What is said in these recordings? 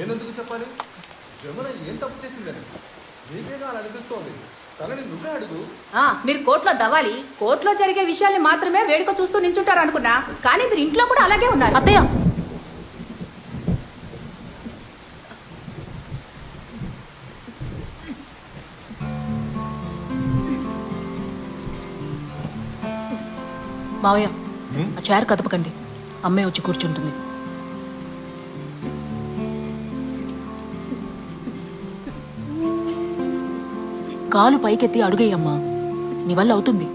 నేనెందుకు చెప్పాలి? జమున ఏం తప్పు చేసిందని నీకేగా అలా అనిపిస్తోంది. తనని నువ్వే అడుగు. మీరు కోర్టులో దవ్వాలి. కోర్టులో జరిగే విషయాల్ని మాత్రమే వేడుక చూస్తూ నించుంటారు అనుకున్నా, కానీ మీరు ఇంట్లో కూడా అలాగే ఉన్నారు. అత్తయ్య, మావయ్య ఆ చైర్ కదపకండి, అమ్మాయి వచ్చి కూర్చుంటుంది. కాలు పైకెత్తి అడుగేయమ్మా, నీ వల్ల అవుతుంది.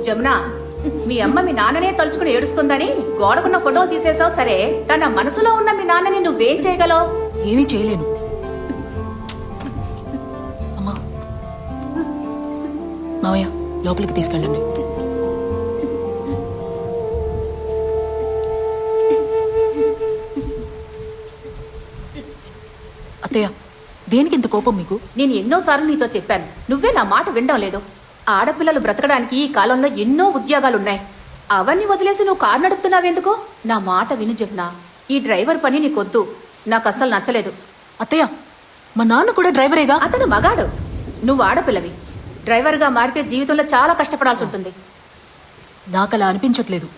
జమున, మీ అమ్మ మీ నాన్ననే తలుచుకుని ఏడుస్తుందని గోడకున్న ఫోటోలు తీసేసావు సరే, తన మనసులో ఉన్న మీ నాన్నని నువ్వేం చేయగలవు? ఏమీ చేయలేను. అమ్మా, మావయ్య లోపలికి తీసుకెళ్ళండి. అత్తయ్య, దేనికి ఇంత కోపం మీకు? నేను ఎన్నోసార్లు నీతో చెప్పాను, నువ్వే నా మాట వినడం లేదు. ఆడపిల్లలు బ్రతకడానికి ఈ కాలంలో ఎన్నో ఉద్యోగాలున్నాయి. అవన్నీ వదిలేసి నువ్వు కారు నడుపుతున్నావెందుకు? నా మాట విని జమున, ఈ డ్రైవర్ పని నీకొద్దు. నాకు అస్సలు నచ్చలేదు. అత్తయ్య, మా నాన్న కూడా డ్రైవరేగా. అతను మగాడు, నువ్వు ఆడపిల్లవి. డ్రైవర్గా మారితే జీవితంలో చాలా కష్టపడాల్సి ఉంటుంది. నాకు అలా అనిపించట్లేదు.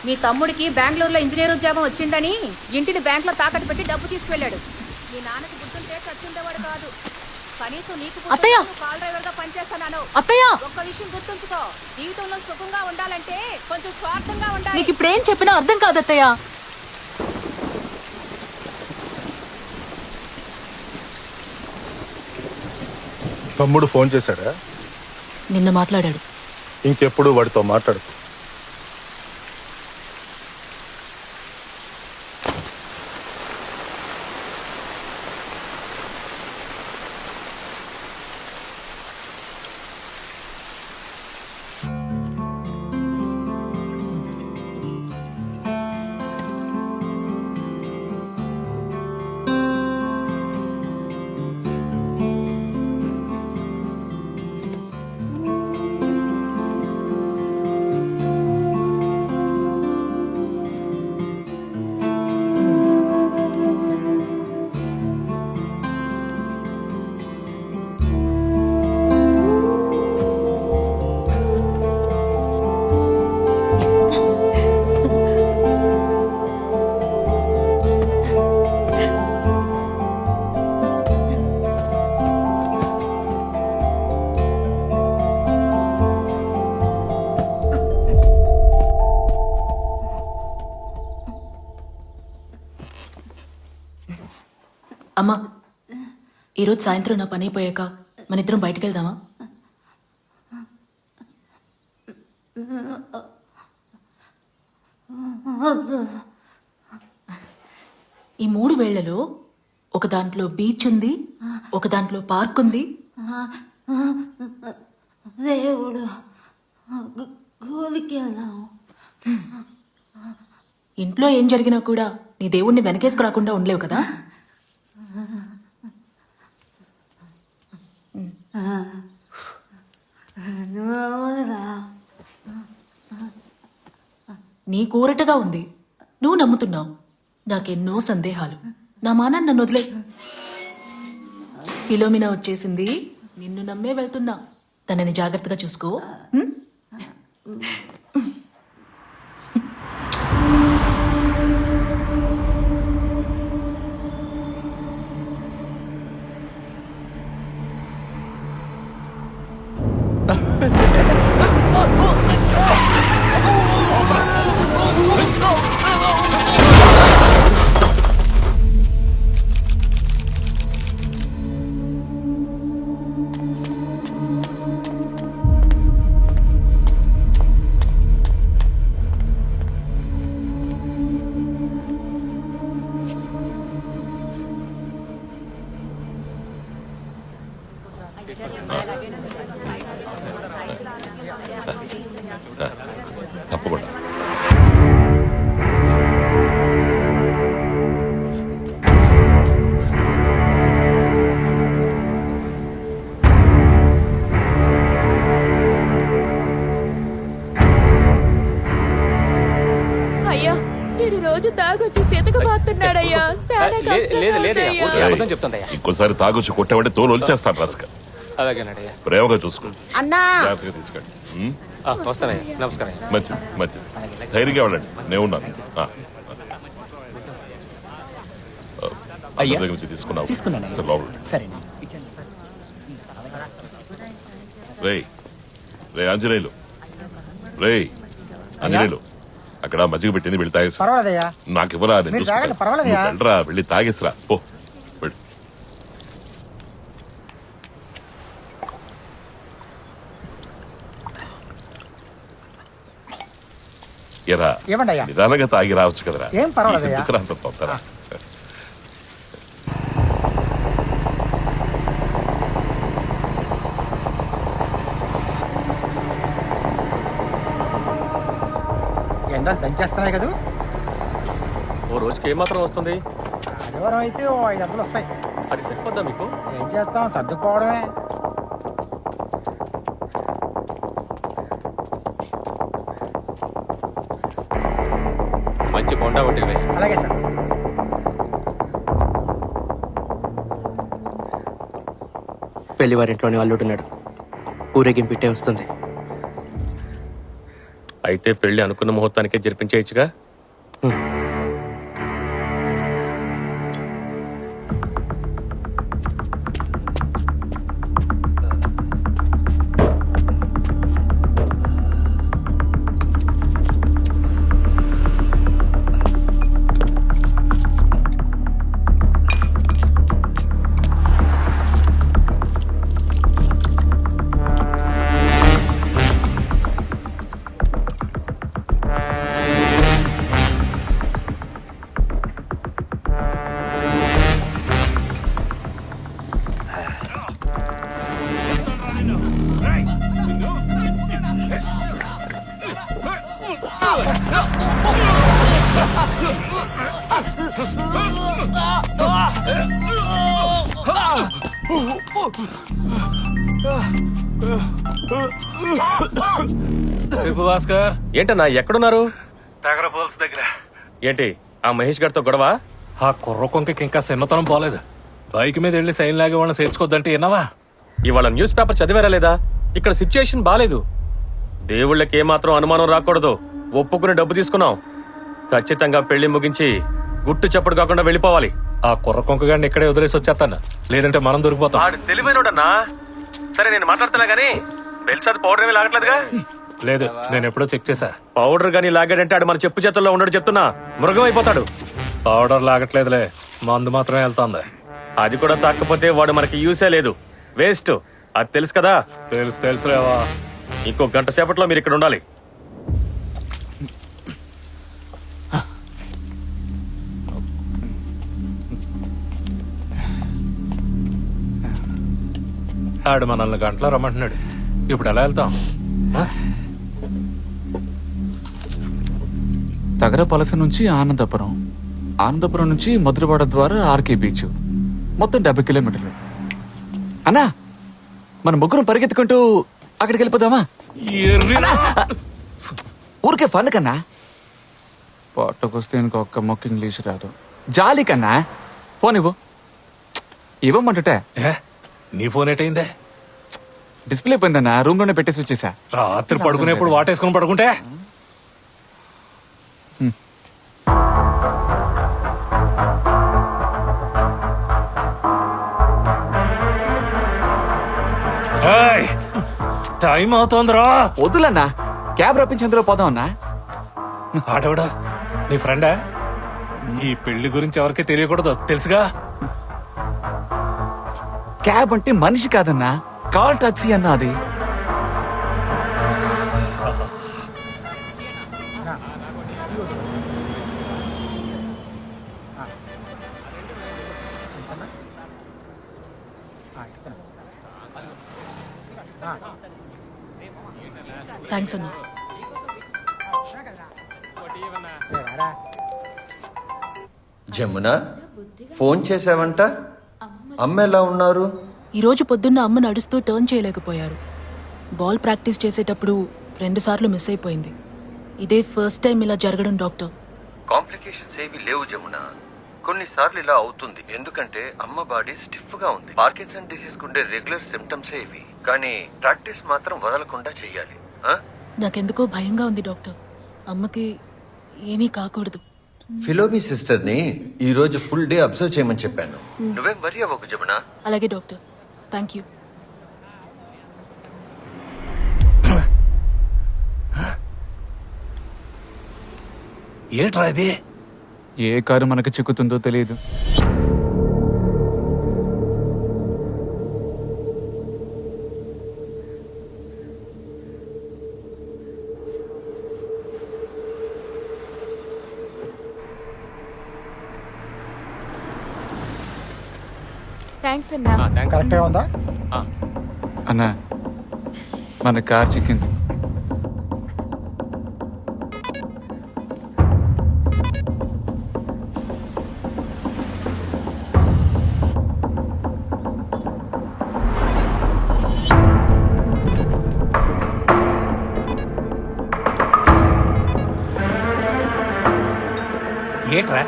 మీ తమ్ముడికి బెంగళూరులో ఇంజనీర్ ఉద్యోగం వచ్చిందని ఇంటిని బ్యాంకులో తాకట్టు పెట్టి డబ్బు తీసుకువెళ్ళాడు. మీ నాన్నకి గుర్తుంటే చచ్చుండేవాడు కాదు. కనీసం నీకు అత్తయ్య, కాల్ డ్రైవర్ గా పనిచేస్తాను. అత్తయ్య, ఒక్క విషయం గుర్తుంచుకో, జీవితంలో సుఖంగా ఉండాలంటే కొంచెం స్వార్థంగా ఉండాలి. నీకు ఇప్పుడేం చెప్పినా అర్థం కాదు అత్తయ్య. తమ్ముడు ఫోన్ చేశాడా? నిన్న మాట్లాడాడు. ఇంకెప్పుడు వాడితో మాట్లాడు. అమ్మా, ఈరోజు సాయంత్రం నా పని అయిపోయాక మన ఇద్దరం బయటికి వెళ్దామా? ఈ 3 వేళ్లలో ఒక దాంట్లో బీచ్ ఉంది, ఒక దాంట్లో పార్క్ ఉంది. దేవుడు కూలికి వెళ్ళాము. ఇంట్లో ఏం జరిగినా కూడా నీ దేవుణ్ణి వెనకేసుకు రాకుండా ఉండలేవు కదా. నీ కూరటగా ఉంది, నువ్వు నమ్ముతున్నావు. నాకెన్నో సందేహాలు. నా మానాన్ని నన్ను వదిలే. ఫిలోమినా వచ్చేసింది, నిన్ను నమ్మే వెళ్తున్నా. తనని జాగ్రత్తగా చూసుకో. తప్పకుండా. తాగొచ్చి సెతక బాతున్నాడయ్యా. చాలా లేదు లేదయ్యా, కష్టంగా ఊరికే అబద్ధం చెప్తుందయ్యా. ఇంకోసారి తాగొచ్చి కొట్టామంటే తోలు వచ్చేస్తాను రసక. అలాగేనయ్యా. ప్రేమగా చూసుకోండి, అన్నా జాగ్రత్తగా తీసుకెళ్ళి. వస్తానయ్యా, నమస్కారం. మంచిది మంచిది, ధైర్యంగా వెళ్ళండి, నేను ఉన్నాను. అయ్యా. దగ్గర నుంచి తీసుకున్నావు తీసుకున్నాను. సరే, లోపల. సరే రేయ్ రే ఆంజనేయులు, రేయ్ ఆంజనేయులు, అక్కడ మజ్జిగ పెట్టింది, వెళ్ళి తాగేసి. పర్వాలేదయ్యా. నాకు ఇవ్వరా, నేను మీరు తాగండి, చూసుకుంటాను. పర్వాలేదయ్యా. నువ్వు వెళ్ళరా, వెళ్ళి తాగేసిరా పో, వెళ్ళు. ఎరా ఏమండయ్యా? నిదానంగా తాగి రావచ్చు కదరా. ఏం పర్వాలేదయ్యా. ఎందుకురా అంత తొందర? ఎండలు దంచేస్తున్నాయి కదా. ఓ రోజుకి ఏమాత్రం వస్తుంది? ఆదివారం అయితే ఓ 500 వస్తాయి. అది సరిపోద్దా మీకు? ఏం చేస్తాం, సర్దుకోవడమే. మంచి బొండా ఒకటి. అలాగే సార్. పెళ్లివారింట్లోనే అల్లుడున్నాడు, ఊరేగింపిట్టే వస్తుంది. అయితే పెళ్లి అనుకున్న ముహూర్తానికే జరిపించేయచ్చుగా. చెప్పు భాస్కర్. ఏంటన్నా ఎక్కడున్నారు? దగ్గర పోల్స్ దగ్గర. ఏంటి ఆ మహేష్ గారితో గొడవ? ఆ కుర్ర కొంకి ఇంకా చిన్నతనం పోలేదు. బైక్ మీద వెళ్ళి సైన్ లాగే వాళ్ళని చేర్చుకోద్దంటే విన్నావా? ఇవాళ న్యూస్ పేపర్ చదివారా లేదా? ఇక్కడ సిచ్యుయేషన్ బాలేదు. దేవుళ్ళకి ఏమాత్రం అనుమానం రాకూడదు. ఒప్పుకుని డబ్బు తీసుకున్నాం. ఖచ్చితంగా పెళ్లి ముగించి గుట్టు చప్పుడు కాకుండా వెళ్ళిపోవాలి. ఆ కుర్ర కొంకగాడిని ఇక్కడే వదిలేసి వచ్చేస్తాను, లేదంటే మనం దొరికిపోతాం. ఆడు తెలివైనోడన్నా. సరే నేను మాట్లాడుతున్నా గానీ బెల్సాద్ పౌడర్ ఏమీ లాగట్లేదుగా? లేదు, నేను ఎప్పుడో చెక్ చేశా. పౌడర్ గానీ లాగాడంటే ఆడు మన చెప్పు చేతుల్లో ఉండడు, చెప్తున్నా. మృగం అయిపోతాడు. పౌడర్ లాగట్లేదులే, మందు మాత్రమే వెళ్తాంది. అది కూడా తాకపోతే వాడు మనకి యూసే లేదు, వేస్ట్. అది తెలుసు కదా? తెలుసులేవా. ఇంకో గంట సేపట్లో మీరు ఇక్కడ ఉండాలి. ఆడు మనల్ని గంటలో రమ్మంటున్నాడు. ఇప్పుడు ఎలా వెళ్తాం? తగరపలస నుంచి ఆనందపురం, ఆనందపురం నుంచి మధురవాడ ద్వారా ఆర్కే బీచ్, మొత్తం 70 కిలోమీటర్లు. అన్నా, మన ముగ్గురం పరిగెత్తుకుంటూ అక్కడికి వెళ్ళిపోదామా? ఊరికే ఫన్ కన్నా. పొట్టకొస్తే ఇంకొక మొక్క ఇంగ్లీష్ రాదు. జాలి కన్నా. ఫోన్ ఇవ్వు. ఇవ్వమంటుంటే నీ ఫోన్ ఏటైందే? డిస్ప్లే పోయిందన్నా, రూమ్ లోనే పెట్టేసి వచ్చేసా. రాత్రి పడుకునేప్పుడు వాటేసుకుని పడుకుంటే టైం అవుతోందిరా. వద్దులన్నా, క్యాబ్ రప్పించి అందులో పోదాం అన్నా. ఆటోడా నీ ఫ్రెండా? ఈ పెళ్లి గురించి ఎవరికి తెలియకూడదు, తెలుసుగా? క్యాబ్ అంటే మనిషి కాదన్నా, కార్ టాక్సీ అన్నా. అది థ్యాంక్స్ అన్నా. జమున, ఫోన్ చేసావంట? అమ్మ ఎలా ఉన్నారు? ఈరోజు పొద్దున్న అమ్మ నడుస్తూ టర్న్ చేయలేకపోయారు. బాల్ ప్రాక్టీస్ చేసేటప్పుడు 2 సార్లు మిస్ అయిపోయింది. ఇదే ఫస్ట్ టైం ఇలా జరగడం డాక్టర్. కాంప్లికేషన్స్ ఏవి లేవు జమున. కొన్నిసార్లు ఇలా అవుతుంది ఎందుకంటే అమ్మ బాడీ స్టిఫ్ గా ఉంది. పార్కిన్సన్ డిసీజ్ కుండే రెగ్యులర్ సిమ్టమ్స్ ఇవి, కానీ ప్రాక్టీస్ మాత్రం వదలకుండా చెయ్యాలి. నాకెందుకో భయంగా ఉంది డాక్టర్. అమ్మకి ఏమీ కాకూడదు. ఫిలోమి సిస్టర్ ని ఈ రోజు ఫుల్ డే అబ్జర్వ్ చేయమని చెప్పాను. నువ్వేం వరి అవ్వకు జమున. అలాగే డాక్టర్, థ్యాంక్ యూ. ఏట్రా ఇది? ఏ కారు మనకు చిక్కుతుందో తెలియదు. థ్యాంక్స్ అన్నా. కరెక్ట్గా ఉందా? అన్నా, మన కార్ చిక్కింది. ఏట్రా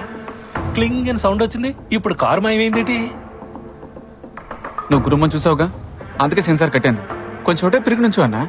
క్లింగ్ అని సౌండ్ వచ్చింది, ఇప్పుడు కారు మాయమైందేటి? నువ్వు గురుమ్మని చూసావుగా, అందుకే సెన్సార్ కట్టింది. కొంచెం ఒకటే తిరిగి నుంచు అన్నా.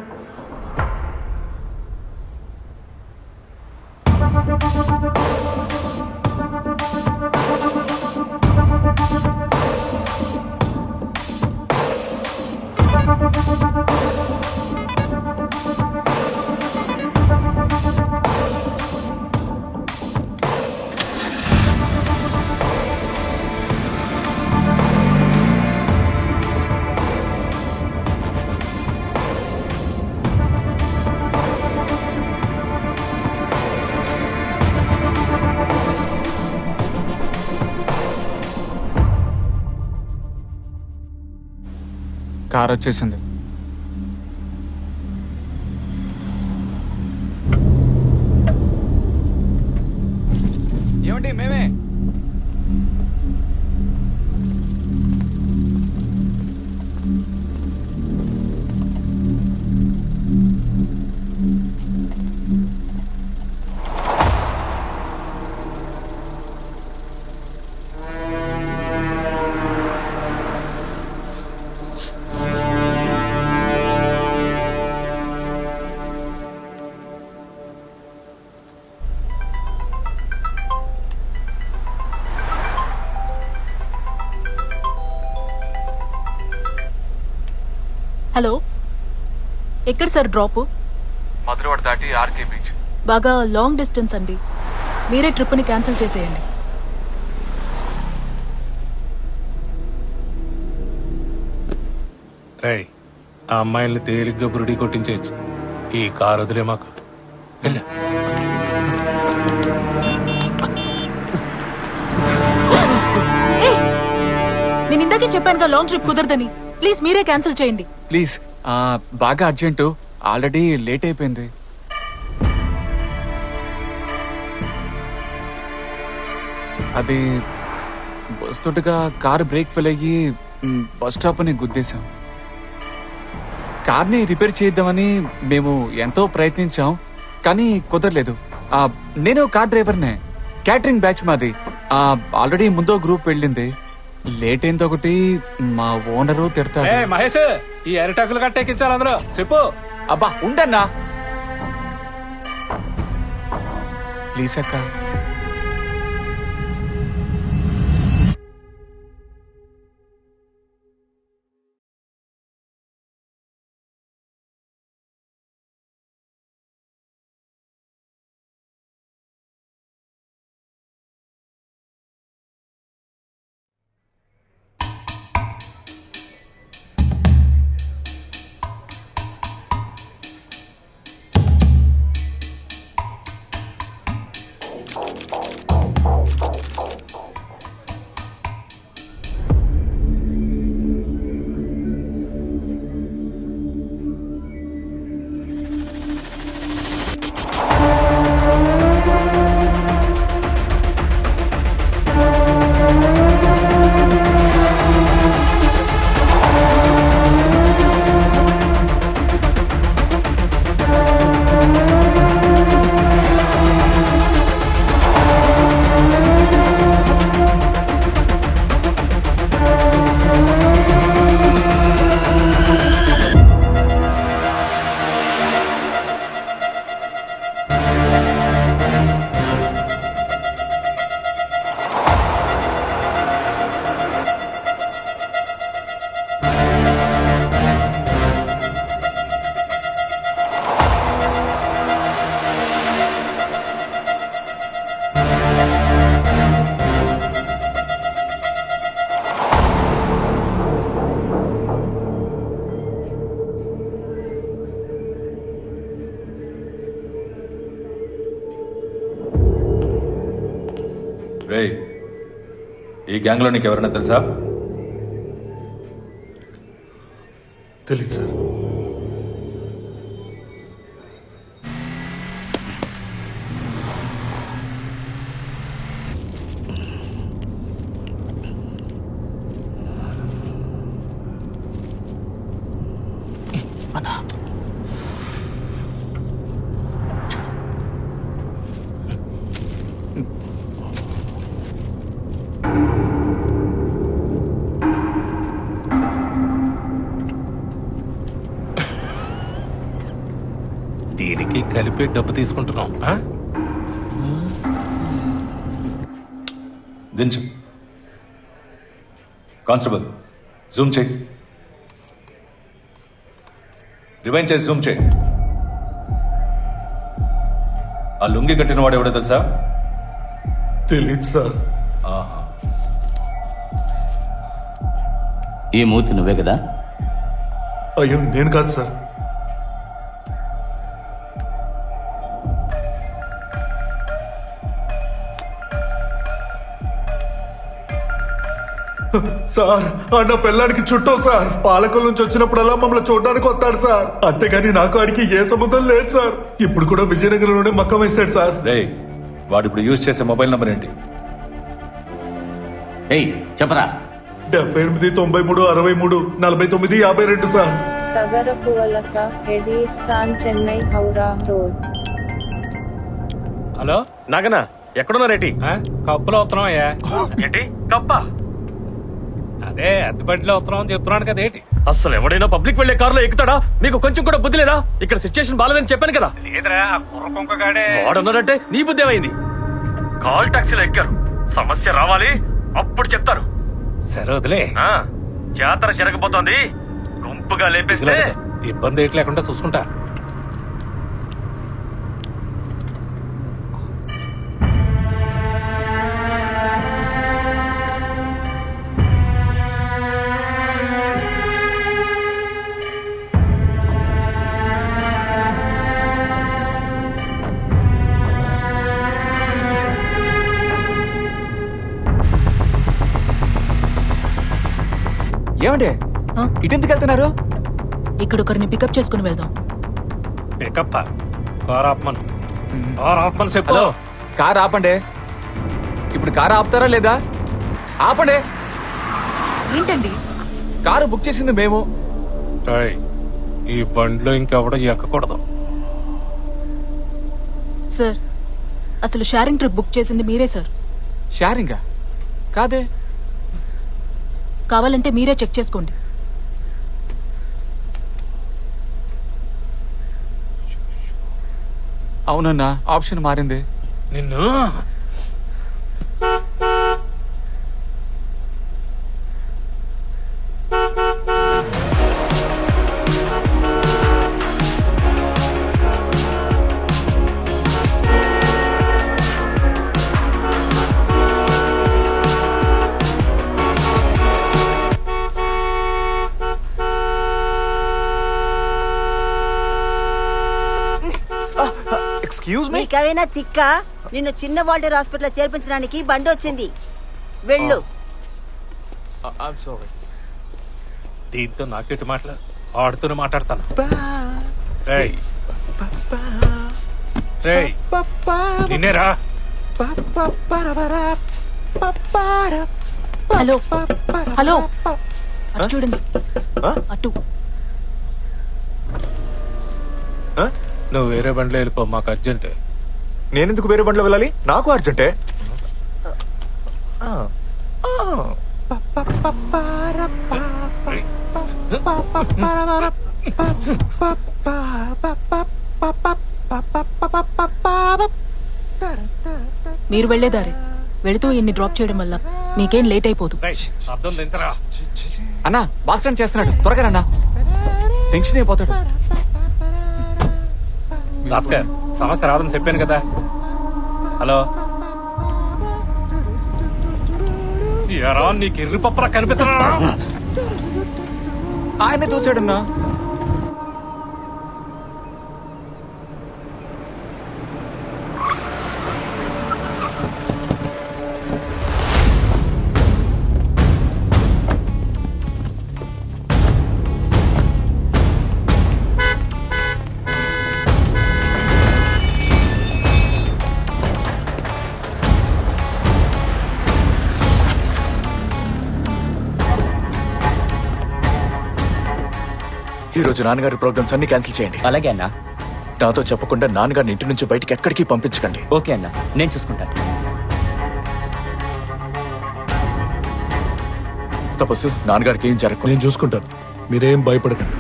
కార్ వచ్చేసింది. ఏమండి మేమే. హలో, ఎక్కడ సార్ డ్రాప్? మధురవాడ దాటి ఆర్కే బీచ్. బాగా లాంగ్ డిస్టెన్స్ అండి, మీరే ట్రిప్ని క్యాన్సిల్ చేసేయండి. రేయ్, ఆ అమ్మాయిల్ని తేలిగ్గా బురుడి కొట్టించేయచ్చు. ఈ కారు వదిలే మాకు. వెళ్ళు. నేను ఇందాకే చెప్పానుగా లాంగ్ ట్రిప్ కుదరదని. ప్లీజ్ మీరే క్యాన్సిల్ చేయండి. ప్లీజ్, బాగా అర్జెంటు, ఆల్రెడీ లేట్ అయిపోయింది. అది వస్తుండగా కారు బ్రేక్ ఫెయిల్ అయ్యి బస్ స్టాప్ అని గుద్దేశాం. కార్ని రిపేర్ చేద్దామని మేము ఎంతో ప్రయత్నించాం, కానీ కుదరలేదు. నేను కార్ డ్రైవర్నే, క్యాటరింగ్ బ్యాచ్ మాది. ఆల్రెడీ ముందో గ్రూప్ వెళ్ళింది. లేట్ అయింది ఒకటి, మా ఓనరు తిడతాడు. మహేష్, ఈ అరిటాకులు కట్టెక్కించాలి అందులో చెప్పు. అబ్బా ఉండన్నా ప్లీజ్ అక్క. రే ఈ గ్యాంగ్లో నీకు ఎవరైనా తెలుసా? తెలీదు సార్. దీనికి కలిపి డబ్బు తీసుకుంటున్నాం. దించు. కానిస్టేబుల్ జూమ్ చేయి. రివైండ్ చేసి జూమ్ చేయి. ఆ లుంగి కట్టిన వాడు ఎవడో తెలుసా? తెలీదు సార్. ఈ మూర్తి నువ్వే కదా? అయ్యో నేను కాదు సార్. సార్ నా పిల్లాడికి చుట్టూ సార్. పాలకుల నుంచి వచ్చినప్పుడల్లా మమ్మల్ని చూడడానికి వస్తాడు సార్. అంతేగాని నాకు ఆడికి ఏ సంబంధం లేదు సార్. ఇప్పుడు కూడా విజయనగరంలోనే మక్కం వేశాడు సార్. రే వాడు ఇప్పుడు యూజ్ చేసే మొబైల్ నంబర్ ఏంటి? చెప్పరా. 78 93 63 49 52 సార్. తగరపువలస ఎడిస్టాన్ చెన్నై హౌరా రోడ్. హలో నాగనా, ఎక్కడున్నారేటి? కప్పులో వస్తున్నావయ్యా. ఏంటి కప్ప? అదే అద్దెపట్టిలో వస్తున్నావు అని చెప్తున్నాను కదా. ఏంటి అసలు ఎవడైనా పబ్లిక్ వెళ్లే కారులో ఎక్కుతాడా? మీకు కొంచెం కూడా బుద్ధి లేదా? ఇక్కడ సిచ్యుయేషన్ బాలేదని చెప్పాను కదా. లేదురా కుర్రకొంకగాడే వాడన్నాడంటే నీ బుద్ధి ఏమైంది? కాల్ టాక్సీలో ఎక్కారు, సమస్య రావాలి అప్పుడు చెప్తారు. సరే వదిలే. జాతర జరగబోతోంది, గుంపుగా లేపేస్తే ఇబ్బంది ఏంటి లేకుండా చూసుకుంటా. ఏమంటే ఇటెందుకు వెళ్తున్నారు? ఇక్కడ ఒకరిని పికప్ చేసుకుని వెళ్దాం. Pickup car ఆపమను. కార్ ఆపమని చెప్పు. హలో, కార్ ఆపండి. ఇప్పుడు కారు ఆపుతారా లేదా? ఆపండి. ఏంటండి? కారు బుక్ చేసింది మేము. ఈ బండిలో ఇంకెవడో ఎక్కకూడదు. సార్, అసలు షేరింగ్ ట్రిప్ బుక్ చేసింది మీరే సార్. షేరింగా? కాదే. కావాలంటే మీరే చెక్ చేసుకోండి. అవునన్నా, ఆప్షన్ మారింది. నిన్ను నీకైనా తిక్క? నిన్ను చిన్న వాల్టర్ హాస్పిటల్ చేర్పించడానికి బండి వచ్చింది. వెళ్ళు. దీంతో నాకెటు మాట్లాడు, ఆడుతూనే మాట్లాడతాను. నిన్నేరా. హలో హలో, అటు చూడండి. అటు. నువ్వు వేరే బండిలో వెళ్ళిపో, మాకు అర్జెంట్. నేనెందుకు వేరే బండిలో వెళ్ళాలి? నాకు అర్జెంటే. మీరు వెళ్లేదారే వెళుతూ ఇన్ని డ్రాప్ చేయడం వల్ల మీకేం లేట్ అయిపోదు. అన్నా, బాస్టన్ చేస్తున్నాడు, త్వరగా రన్నా. టెన్షన్ అయిపోతాడు. భాస్కర్, సమస్య రాదని చెప్పాను కదా. హలో, ఎరా నీకు ఎర్రి పప్పలా కనిపిస్తున్నా? ఆయన చూసాడన్నా. ఈ రోజు నాన్నగారి ప్రోగ్రామ్స్ అన్ని క్యాన్సిల్ చేయండి. అలాగే అన్నా. నాతో చెప్పకుండా నాన్నగారిని ఇంటి నుంచి బయటికి ఎక్కడికి పంపించకండి. ఓకే అన్నా, నేను చూసుకుంటాను. తపస్సు, నాన్నగారికి ఏం జరగదు. నేను చూసుకుంటాను, మీరేం భయపడకండి.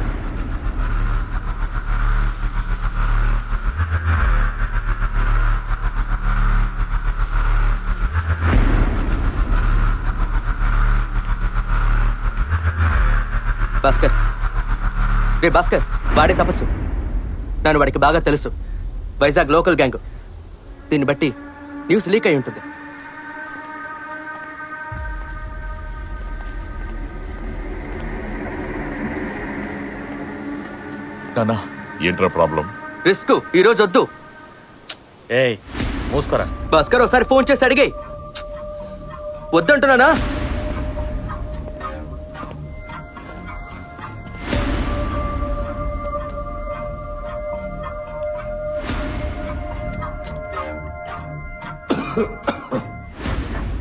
భాస్కర్, రే భాస్కర్, వాడే తపస్సు. నన్ను వాడికి బాగా తెలుసు. Vizag local gang. దీన్ని బట్టి న్యూస్ లీక్ అయి ఉంటుంది. నాన్న, ఏంట్రా ప్రాబ్లం? రిస్క్ ఈ రోజు వద్దు. ఏయ్ మూసుకోరా. భాస్కర్ ఒకసారి ఫోన్ చేసి అడిగే. వద్దంటున్నానా?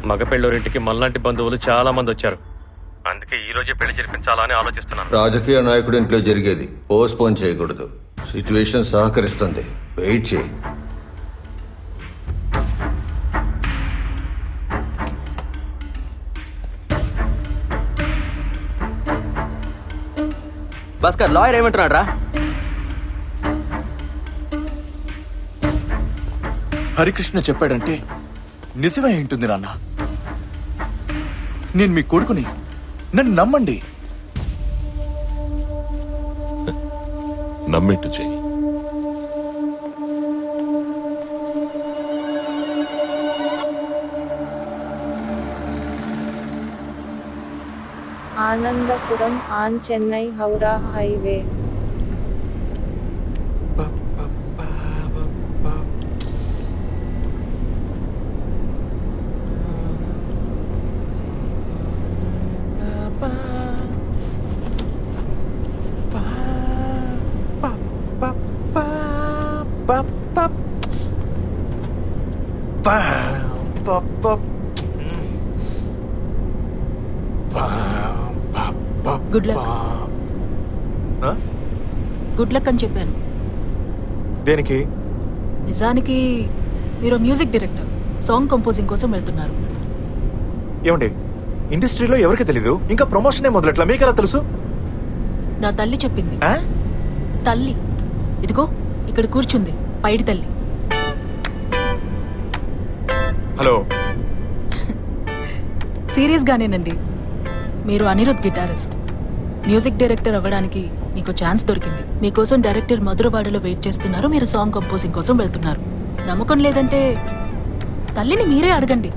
మగ పెళ్ళోరింటికి మనలాంటి బంధువులు చాలా మంది వచ్చారు. అందుకే ఈ రోజే పెళ్లి జరిపించాలని ఆలోచిస్తున్నాను. రాజకీయ నాయకుడి ఇంట్లో జరిగేది పోస్ట్పోన్ చేయకూడదు. సిచ్యువేషన్ సహకరిస్తుంది. వెయిట్ చేయి. భాస్కర్, లాయర్ ఏమంటున్నాడు రా? హరికృష్ణ చెప్పాడంటే నిజమే ఉంటుంది నాన్న. నేను మీ కొడుకుని, నన్ను నమ్మండి. నమ్మిట్టు చెయ్యి. Anandapuram on Chennai Howrah highway. Good luck. Good luck అని చెప్పాను. దేనికి? నిజానికి మీరు మ్యూజిక్ డైరెక్టర్, సాంగ్ కంపోజింగ్ కోసం వెళ్తున్నారు. ఏమండి, ఇండస్ట్రీలో ఎవరికి తెలీదు, ఇంకా ప్రమోషన్ మొదలెట్లా మీకెలా తెలుసు? నా తల్లి చెప్పింది. తల్లి ఇదిగో ఇక్కడ కూర్చుంది, పైడి తల్లి. హలో. సీరియస్ గానేనండి. మీరు అనిరుద్ గిటారిస్ట్. మ్యూజిక్ డైరెక్టర్ అవ్వడానికి మీకు ఛాన్స్ దొరికింది. మీకోసం డైరెక్టర్ మధురవాడలో వెయిట్ చేస్తున్నారు. మీరు సాంగ్ కంపోజింగ్ కోసం వెళ్తున్నారు. నమ్మకం లేదంటే తల్లిని మీరే అడగండి.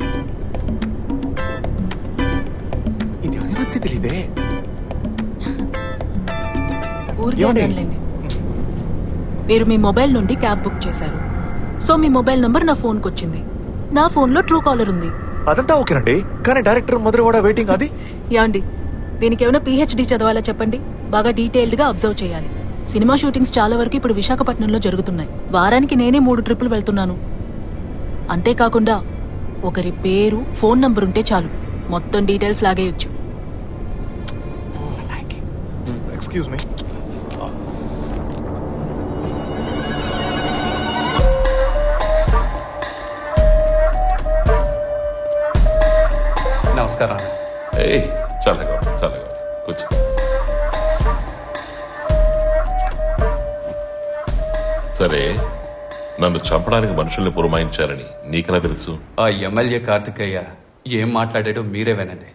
ఇది అనిరుద్కి తెలీదే. ఊరికే అడగండి. మీరు మీ మొబైల్ నుండి క్యాబ్ బుక్ చేశారు. సో మీ మొబైల్ నంబర్ నా ఫోన్కి వచ్చింది. నా ఫోన్లో ట్రూ కాలర్ ఉంది. అదంతా ఓకేనండి, కానీ డైరెక్టర్ మధురవాడ వెయిటింగ్ అది. యాండి, దీనికి ఏమైనా PhD చదవాలా చెప్పండి. బాగా డీటెయిల్డ్ గా అబ్జర్వ్ చేయాలి. సినిమా షూటింగ్స్ చాలా వరకు ఇప్పుడు విశాఖపట్నంలో జరుగుతున్నాయి. వారానికి నేనే 3 ట్రిప్పులు వెళ్తున్నాను. అంతేకాకుండా ఒకరి పేరు, ఫోన్ నంబర్ ఉంటే చాలు, మొత్తం డీటెయిల్స్ లాగేయొచ్చు. Excuse me. నమస్కారం. ఏయ్ చల్లగా చల్లగా కూర్చో. సరే, నన్ను చంపడానికి మనుషుల్ని పురమాయించారని నీకెలా తెలుసు? ఆ ఎమ్మెల్యే కార్తికేయ ఏం మాట్లాడాడో మీరే వినండి.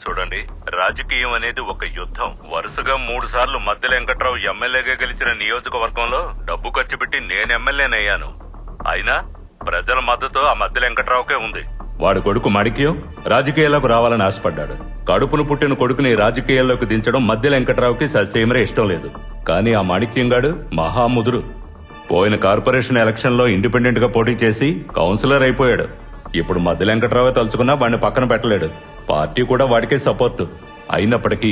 చూడండి, రాజకీయం అనేది ఒక యుద్ధం. వరుసగా 3 సార్లు మద్దెల వెంకట్రావు ఎమ్మెల్యేగా గెలిచిన నియోజకవర్గంలో డబ్బు ఖర్చు పెట్టి నేను ఎమ్మెల్యేనయ్యాను. అయినా ప్రజల మద్దతు ఆ మద్దెల వెంకట్రావుకే ఉంది. వాడి కొడుకు మాణిక్యం రాజకీయాల్లోకి రావాలని ఆశపడ్డాడు. కడుపును పుట్టిన కొడుకుని రాజకీయాల్లోకి దించడం మద్దెల వెంకట్రావుకి ససేమరే ఇష్టం లేదు. కానీ ఆ మాణిక్యం గాడు మహాముదురు. పోయిన కార్పొరేషన్ ఎలక్షన్ లో ఇండిపెండెంట్ గా పోటీ చేసి కౌన్సిలర్ అయిపోయాడు. ఇప్పుడు మద్దెల వెంకట్రావే తలుచుకున్నా వాడిని పక్కన పెట్టలేడు. పార్టీ కూడా వాడికే సపోర్టు. అయినప్పటికీ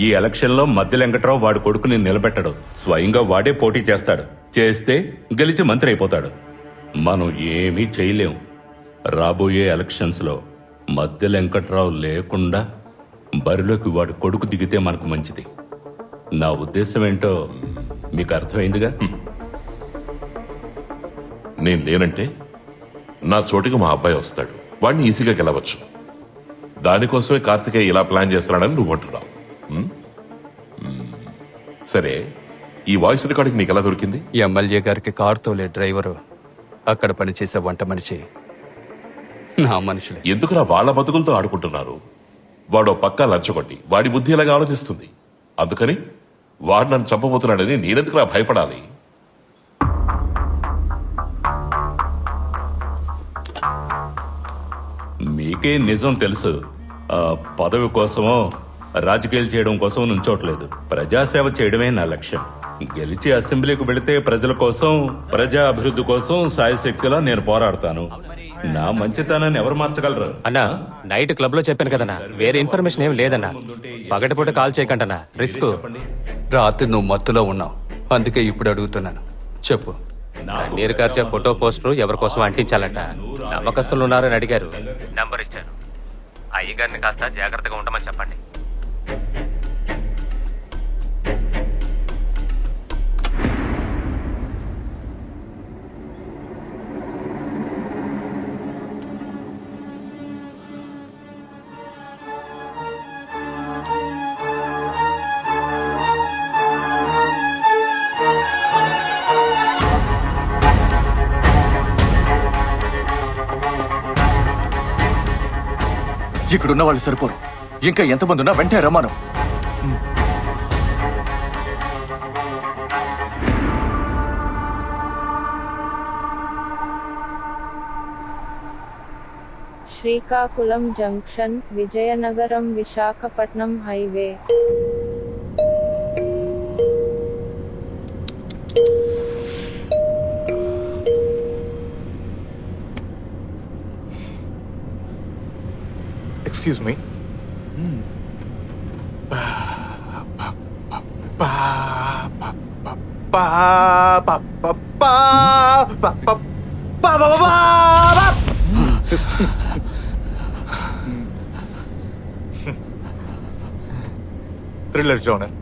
ఈ ఎలక్షన్ లో మద్దెల వెంకట్రావు వాడి కొడుకుని నిలబెట్టడు. స్వయంగా వాడే పోటీ చేస్తాడు. చేస్తే గెలిచి మంత్రి అయిపోతాడు. మనం ఏమీ చేయలేం. రాబోయే ఎలక్షన్స్ లో మద్దెల వెంకట్రావు లేకుండా బరిలోకి వాడి కొడుకు దిగితే మనకు మంచిది. నా ఉద్దేశం ఏంటో మీకు అర్థమైందిగా. నేను లేనంటే నా చోటికి మా అబ్బాయి వస్తాడు, వాడిని ఈజీగా గెలవచ్చు. దానికోసమే కార్తికేయ ఇలా ప్లాన్ చేస్తున్నాడని నువ్వు అంటున్నావు. సరే, ఈ వాయిస్ రికార్డింగ్ నీకు ఎలా దొరికింది? ఎమ్మెల్యే గారికి కారు తోలే డ్రైవరు, అక్కడ పనిచేసే వంట మనిషి నా మనుషులే. ఎందుకురా వాళ్ళ బతుకులతో ఆడుకుంటున్నారు? వాడు పక్కా లంచగొట్టి, వాడి బుద్ధి ఇలాగా ఆలోచిస్తుంది. అందుకని వాడు నన్ను చంపబోతున్నాడని నేనెందుకురా భయపడాలి? మీకే నిజం తెలుసు. ఆ పదవి కోసమో రాజకీయాలు చేయడం కోసం నుంచోట్లేదు. ప్రజాసేవ చేయడమే నా లక్ష్యం. గెలిచి అసెంబ్లీకి వెళితే ప్రజల కోసం, ప్రజా అభివృద్ధి కోసం సాయశక్తిలా నేను పోరాడతాను. నా మంచితనాన్ని ఎవరు మార్చగలరు? అన్నా, నైట్ క్లబ్ లో చెప్పాను కదన్నా, వేరే ఇన్ఫర్మేషన్ ఏం లేదన్నా. పగటిపూట కాల్ చేయకంటన్నా, రిస్క్. రాత్రి నువ్వు మత్తులో ఉన్నావు, అందుకే ఇప్పుడు అడుగుతున్నాను, చెప్పు. నీరు కార్చే ఫోటో పోస్టర్ ఎవరి కోసం అంటించాలంట. నమ్మకస్తులు ఉన్నారని అడిగారు, నంబర్ ఇచ్చాను. అయ్యగారిని కాస్త జాగ్రత్తగా ఉండమని చెప్పండి. ఇక్కడున్న వాళ్ళు సరిపోరు, ఇంకా ఎంతమంది ఉన్నా వెంటనే రమ్మను. Srikakulam junction, Vizianagaram Visakhapatnam highway. Excuse me. Thriller genre,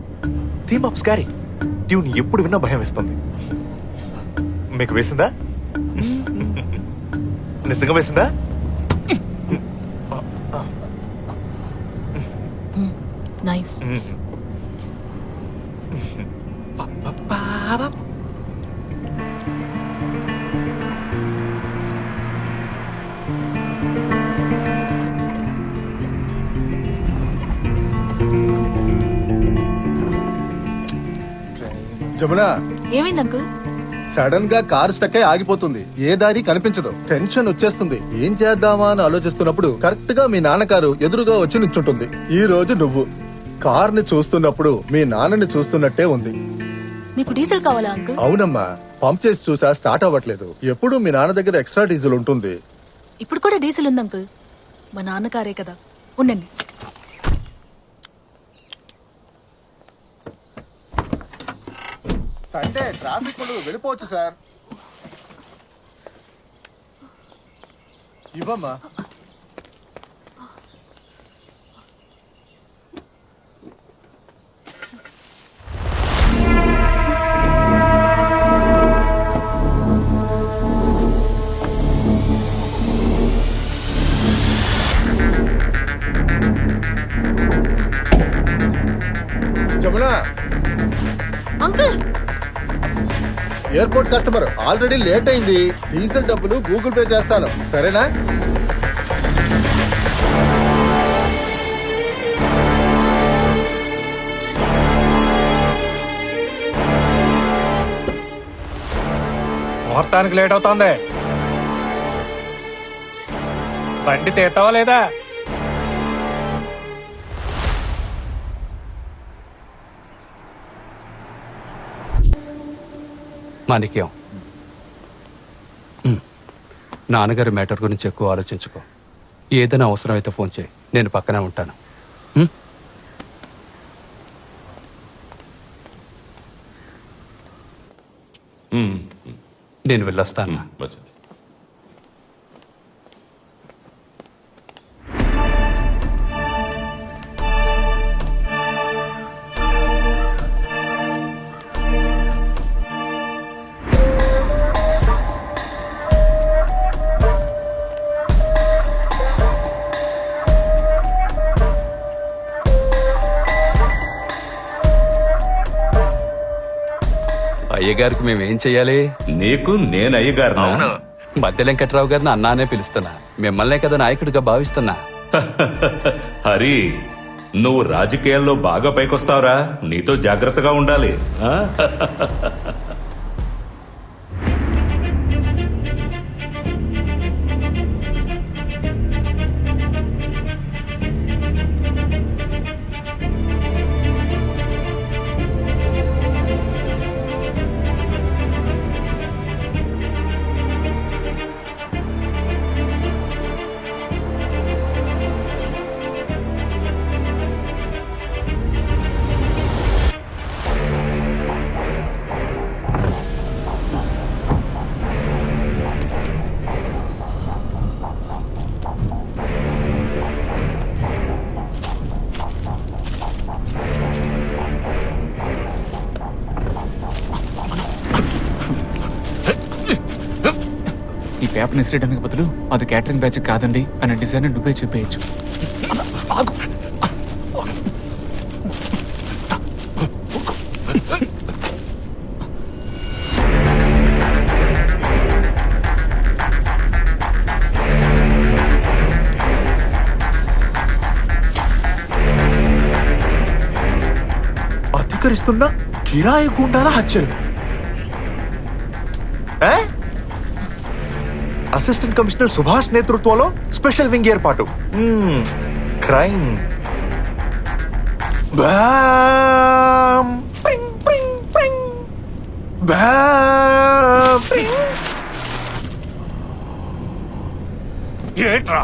theme of scary tune ఎప్పుడు విన్నా భయం వేస్తుంది. మీకు వేసిందా? నిజంగా వేసిందా? నైస్. జమునా, ఏమైంది అంకుల్? సడన్ గా కార్ స్టక్ అయి ఆగిపోతుంది. ఏ దారి కనిపించదు. టెన్షన్ వచ్చేస్తుంది. ఏం చేద్దామా అని ఆలోచిస్తున్నప్పుడు కరెక్ట్ గా మీ నాన్న కారు ఎదురుగా వచ్చి నిల్చుంటుంది. ఈ రోజు నువ్వు కార్ ని చూస్తున్నప్పుడు మీ నాన్నని చూస్తున్నట్టే ఉంది. మీకు డీజిల్ కావాలా అంకుల్? అవునమ్మా, పంప్ చేసి చూసా, స్టార్ట్ అవ్వట్లేదు. ఎప్పుడు మీ నాన్న దగ్గర ఎక్స్ట్రా డీజిల్ ఉంటుంది. ఇప్పుడు కూడా డీజిల్ ఉంది అంకుల్, మా నాన్న కారే కదా. ఉండండి. సండే ట్రాఫిక్ వెళ్ళిపోవచ్చు సార్. ఇవ్వమ్మా. Jamuna, uncle, airport customer already late అయింది. డీజిల్ డబ్బులు గూగుల్ పే చేస్తాను, సరేనా? ముహూర్తానికి లేట్ అవుతోంది. బండి తీస్తావా లేదా? మాణిక్యం, నాన్నగారి మ్యాటర్ గురించి ఎక్కువ ఆలోచించుకో. ఏదైనా అవసరమైతే ఫోన్ చేయి, నేను పక్కనే ఉంటాను. నేను వెళ్ళొస్తాను. మంచిది. అయ్యగారికి మేమేం చెయ్యాలి? నీకు నేను అయ్యగారు మధ్య వెంకట్రావు గారిని అన్నానే పిలుస్తున్నా. మిమ్మల్నే కదా నాయకుడిగా భావిస్తున్నా. హరి, నువ్వు రాజకీయాల్లో బాగా పైకొస్తావురా, నీతో జాగ్రత్తగా ఉండాలి. ఆ? ఈ పేపర్ ఇసిరేయడానికి బదులు అది క్యాటరింగ్ బ్యాచ్ కాదండి అనే డిజైన్ నువ్వే చెప్పేయచ్చు. అధికరిస్తున్న కిరాయి గుండాల హత్యలు. అసిస్టెంట్ కమిషనర్ సుభాష్ నేతృత్వంలో స్పెషల్ వింగ్ ఏర్పాటు. క్రైమ్ ఏట్రా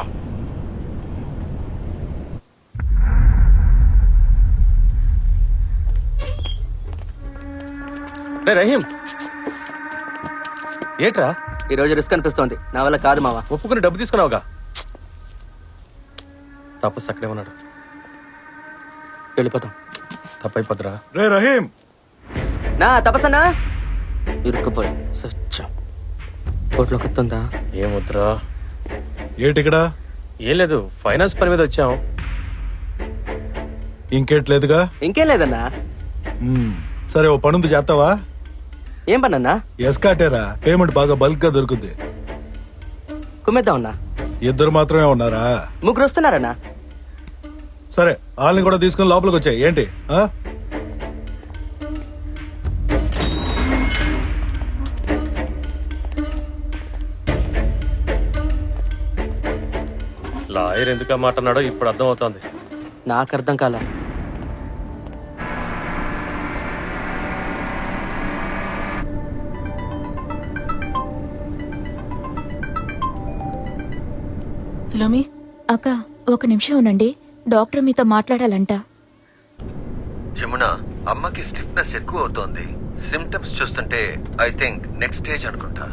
రే రహీం, ఏట్రా? ఈ రోజు రిస్క్ అనిపిస్తోంది. నా వల్ల కాదు మావా. ఒప్పుకుని డబ్బు తీసుకున్నావుగా. తపస్సు అక్కడే ఉన్నాడు. వెళ్ళిపోతాం. తప్పైపోద్దురా. రే రహీం, నా తపస్సన్నా ఇరుక్కుపోయి సత్యం. కోట్లో కొత్తుందా? ఏమొద్దురా. ఏటిక్కడ? ఏం లేదు, ఫైనాన్స్ పని మీద వచ్చాం. ఇంకేట్లేదుగా? ఇంకేం లేదన్నా. సరే, ఓ పనుంది చేస్తావా? ఏం పనన్నా? ఎస్కాటేరా, పేమెంట్ బాగా బల్క్ గా దొరుకుద్ది. కుమ్మేద్దాం అన్నా. ఇద్దరు మాత్రమే ఉన్నారా? ముగ్గురు వస్తున్నారన్నా. సరే, వాళ్ళని కూడా తీసుకుని లోపలికి వచ్చాయి. ఏంటి? లాయర్ ఎందుకు మాట అన్నాడో ఇప్పుడు అర్థం అవుతోంది. నాకు అర్థం కాల. ఫిలోమి, అక్క ఒక నిమిషం ఉండండి, డాక్టర్ మీతో మాట్లాడాలంట. జమున, అమ్మకి స్టిఫ్నెస్ ఎక్కువ అవుతోంది. సిమ్టమ్స్ చూస్తుంటే ఐ థింక్ నెక్స్ట్ స్టేజ్ అనుకుంటా.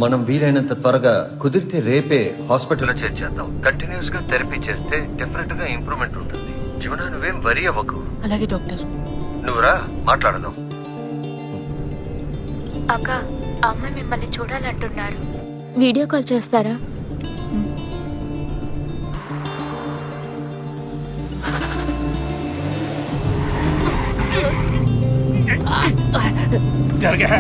మనం వీలైనంత త్వరగా, కుదిరితే రేపే హాస్పిటల్లో చేర్చేద్దాం. కంటిన్యూస్ గా థెరపీ చేస్తే డెఫినెట్ గా ఇంప్రూవ్మెంట్ ఉంటుంది. జమున, నువ్వేం వరీ అవ్వకు. అలాగే డాక్టర్. నువ్వురా, మాట్లాడదాం. అక్క, అమ్మ మిమ్మల్ని చూడాలంటున్నారు. వీడియో కాల్ చేస్తారా? జరగా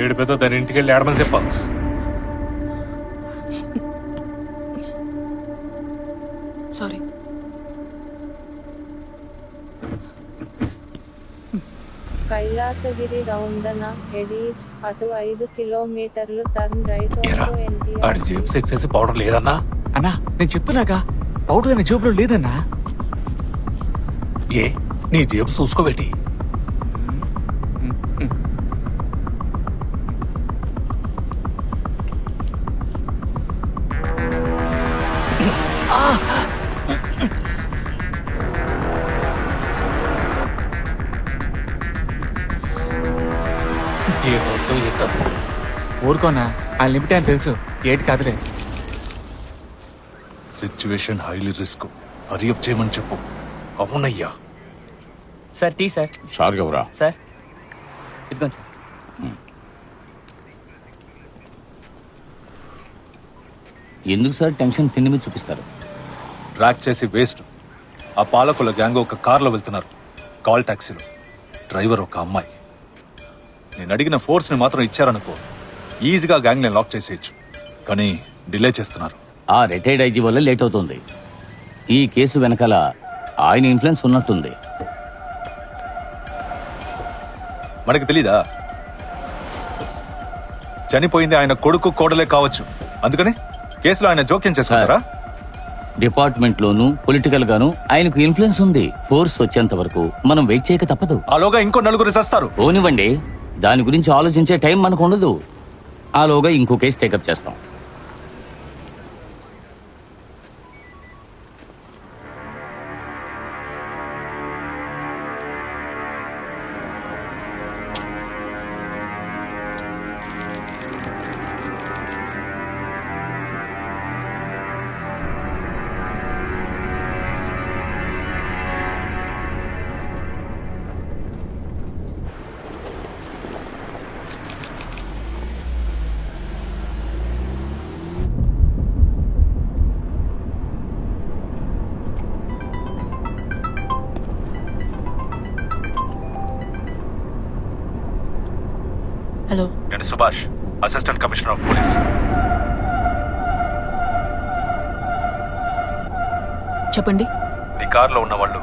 ఏడుపేదో దాని ఇంటికి వెళ్ళి ఏడమని చెప్పా. సారీ. కైలాసగిరి రౌండన ఎడీస్ అటు 5 కిలోమీటర్లు టర్న్ రైట్ ఏరా, ఆడి జేబు సెక్స్ చేసి పౌడర్ లేదన్నా. అన్నా నేను చెప్తున్నాగా పౌడర్ అనే జేబులో లేదన్నా. ఏ నీ జేబు చూసుకోబెట్టి. ఊరుకోనా ఆ లిమిట్ అని తెలుసు. ఏటి కాదులే. Situation highly risk. హరియప్ చేయమని చెప్పు. అవునయ్యా. Sir tea sir. షార్గవరా సార్ ఇదిగోండి సార్. ఎందుకు సార్ టెన్షన్ తిండి మీద చూపిస్తారు? ట్రాక్ చేసి వేస్ట్. ఆ పాలకుల గ్యాంగ్ ఒక కార్లో వెళ్తున్నారు, కాల్ టాక్సీలో. డ్రైవర్ ఒక అమ్మాయి. నేను అడిగిన ఫోర్స్ని మాత్రం ఇచ్చారనుకో, ఈజీగా గ్యాంగ్ని లాక్ చేసేయచ్చు. కానీ డిలే చేస్తున్నారు. ఆ రిటైర్డ్ ఐజీ వల్ల లేట్ అవుతుంది. ఈ కేసు వెనకాల ఆయన ఇన్ఫ్లుయెన్స్ ఉన్నట్టుంది. మనకి తెలీదా? చనిపోయింది ఆయన కొడుకు కోడలే కావచ్చు. అందుకని కేసులో ఆయన జోక్యం చేసుకుంటారా? డిపార్ట్మెంట్ లోను పొలిటికల్ గాను ఆయనకు ఇన్ఫ్లుయెన్స్ ఉంది. ఫోర్స్ వచ్చేంత వరకు మనం వెయిట్ చేయక తప్పదు. ఆలోగా ఇంకో నలుగురు చేస్తారు. పోనివ్వండి, దాని గురించి ఆలోచించే టైం మనకు ఉండదు. ఆలోగా ఇంకో కేసు టేకప్ చేస్తాం. హలో, నేను Subhash, assistant commissioner of police. చెప్పండి. నీ కారులో ఉన్న వాళ్ళు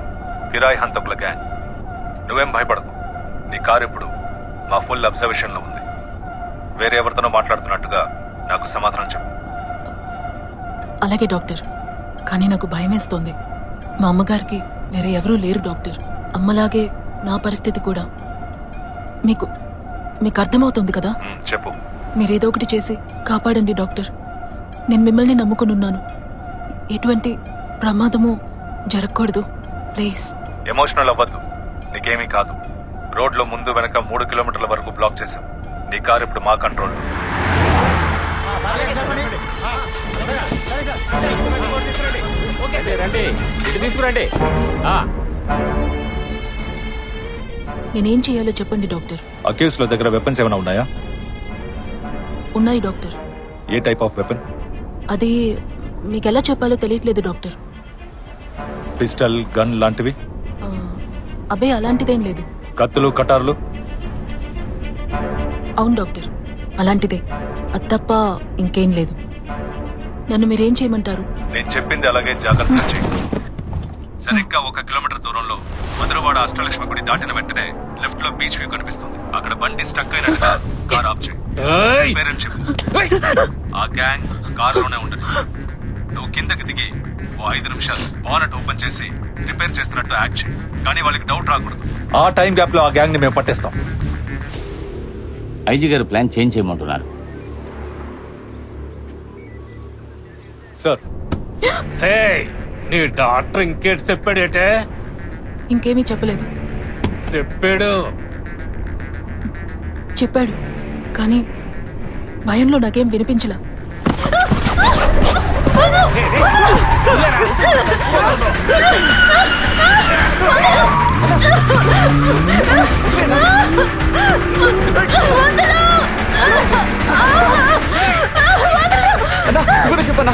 కిరాయి హంతకుల గ్యాంగ్. నువ్వేం భయపడకు. నీ కారు ఇప్పుడు మా ఫుల్ అబ్జర్వేషన్ లో ఉంది. వేరే ఎవరితోనో మాట్లాడుతున్నట్టుగా నాకు సమాధానం చెప్పు. అలాగే డాక్టర్. కానీ నాకు భయమేస్తోంది. మా అమ్మగారికి వేరే ఎవరూ లేరు డాక్టర్. అమ్మలాగే నా పరిస్థితి కూడా. మీకు అర్థమవుతుంది కదా? చెప్పు. మీరేదో ఒకటి చేసి కాపాడండి డాక్టర్. నేను మిమ్మల్ని నమ్ముకునున్నాను. ఎటువంటి ప్రమాదము జరగకూడదు ప్లీజ్. ఎమోషనల్ అవ్వద్దు. నీకేమీ కాదు. రోడ్లో ముందు వెనక 3 కిలోమీటర్ల వరకు బ్లాక్ చేశాం. నీ కారు ఇప్పుడు మా కంట్రోల్. తీసుకురండి. నేనేం చేయాలో చెప్పండి డాక్టర్. ఆ కేసులో దగ్గర వెపన్స్ ఏమైనా ఉన్నాయా? ఉన్నాయి doctor. A type of weapon? అది మీకెలా చెప్పాలో తెలియట్లేదు డాక్టర్. పిస్టల్, గన్ లాంటివి? అబ్బే అలాంటిదేం లేదు. కత్తులు, కటార్లు? అవును డాక్టర్, అలాంటిదే. అది తప్ప ఇంకేం లేదు. నన్ను మీరేం చేయమంటారు? నేను చెప్పింది అలాగే జాగ్రత్తగా చేయి. సరిగ్గా 1 కిలోమీటర్ దూరంలో మధురవాడ అష్టలక్ష్మి గుడి దాటిన వెంటనే లెఫ్ట్ లో బీచ్ వ్యూ కనిపిస్తుంది. అక్కడ బండి స్టక్ అయినట్టుగా కార్ ఆఫ్ చేయి. పేరెంట్ చెప్పు. ఆ గ్యాంగ్ కారులోనే ఉండదు. నువ్వు కిందకి దిగి 5 నిమిషాలు బానెట్ ఓపెన్ చేసి రిపేర్ చేస్తున్నట్టు యాక్ట్ చేయి. కానీ వాళ్ళకి డౌట్ రాకూడదు. ఆ టైం గ్యాప్ లో ఆ గ్యాంగ్ ని మేము పట్టేస్తాం. ఐజీ గారు ప్లాన్ చేంజ్ చేయమంటున్నారు. సార్. నీ డాక్టర్ ఇంకేటి చెప్పాడేటే? ఇంకేమీ చెప్పలేదు. చెప్పాడు కానీ భయంలో నాకేం వినిపించలా. చెప్పన్నా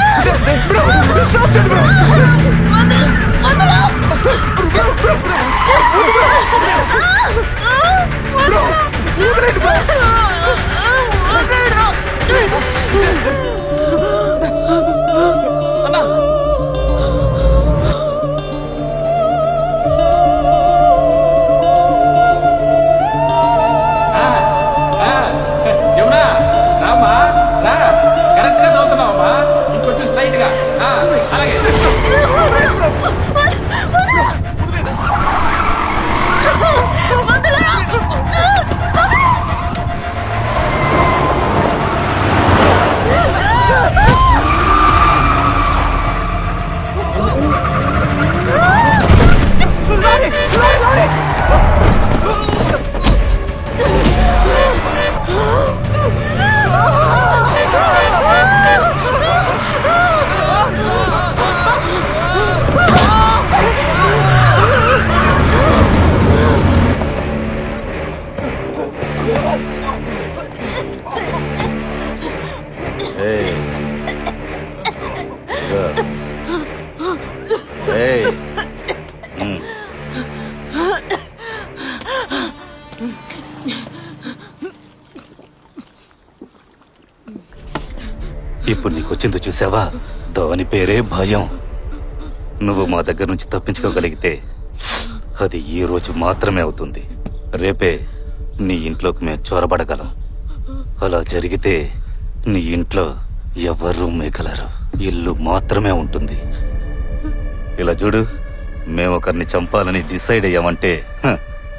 వచ్చిందో చూసావా? దాని పేరే భయం. నువ్వు మా దగ్గర నుంచి తప్పించుకోగలిగితే అది ఈ రోజు మాత్రమే అవుతుంది. రేపే నీ ఇంట్లోకి మేము చొరబడగలం. అలా జరిగితే నీ ఇంట్లో ఎవరూ మిగలరు, ఇల్లు మాత్రమే ఉంటుంది. ఇలా చూడు, మేము ఒకరిని చంపాలని డిసైడ్ అయ్యామంటే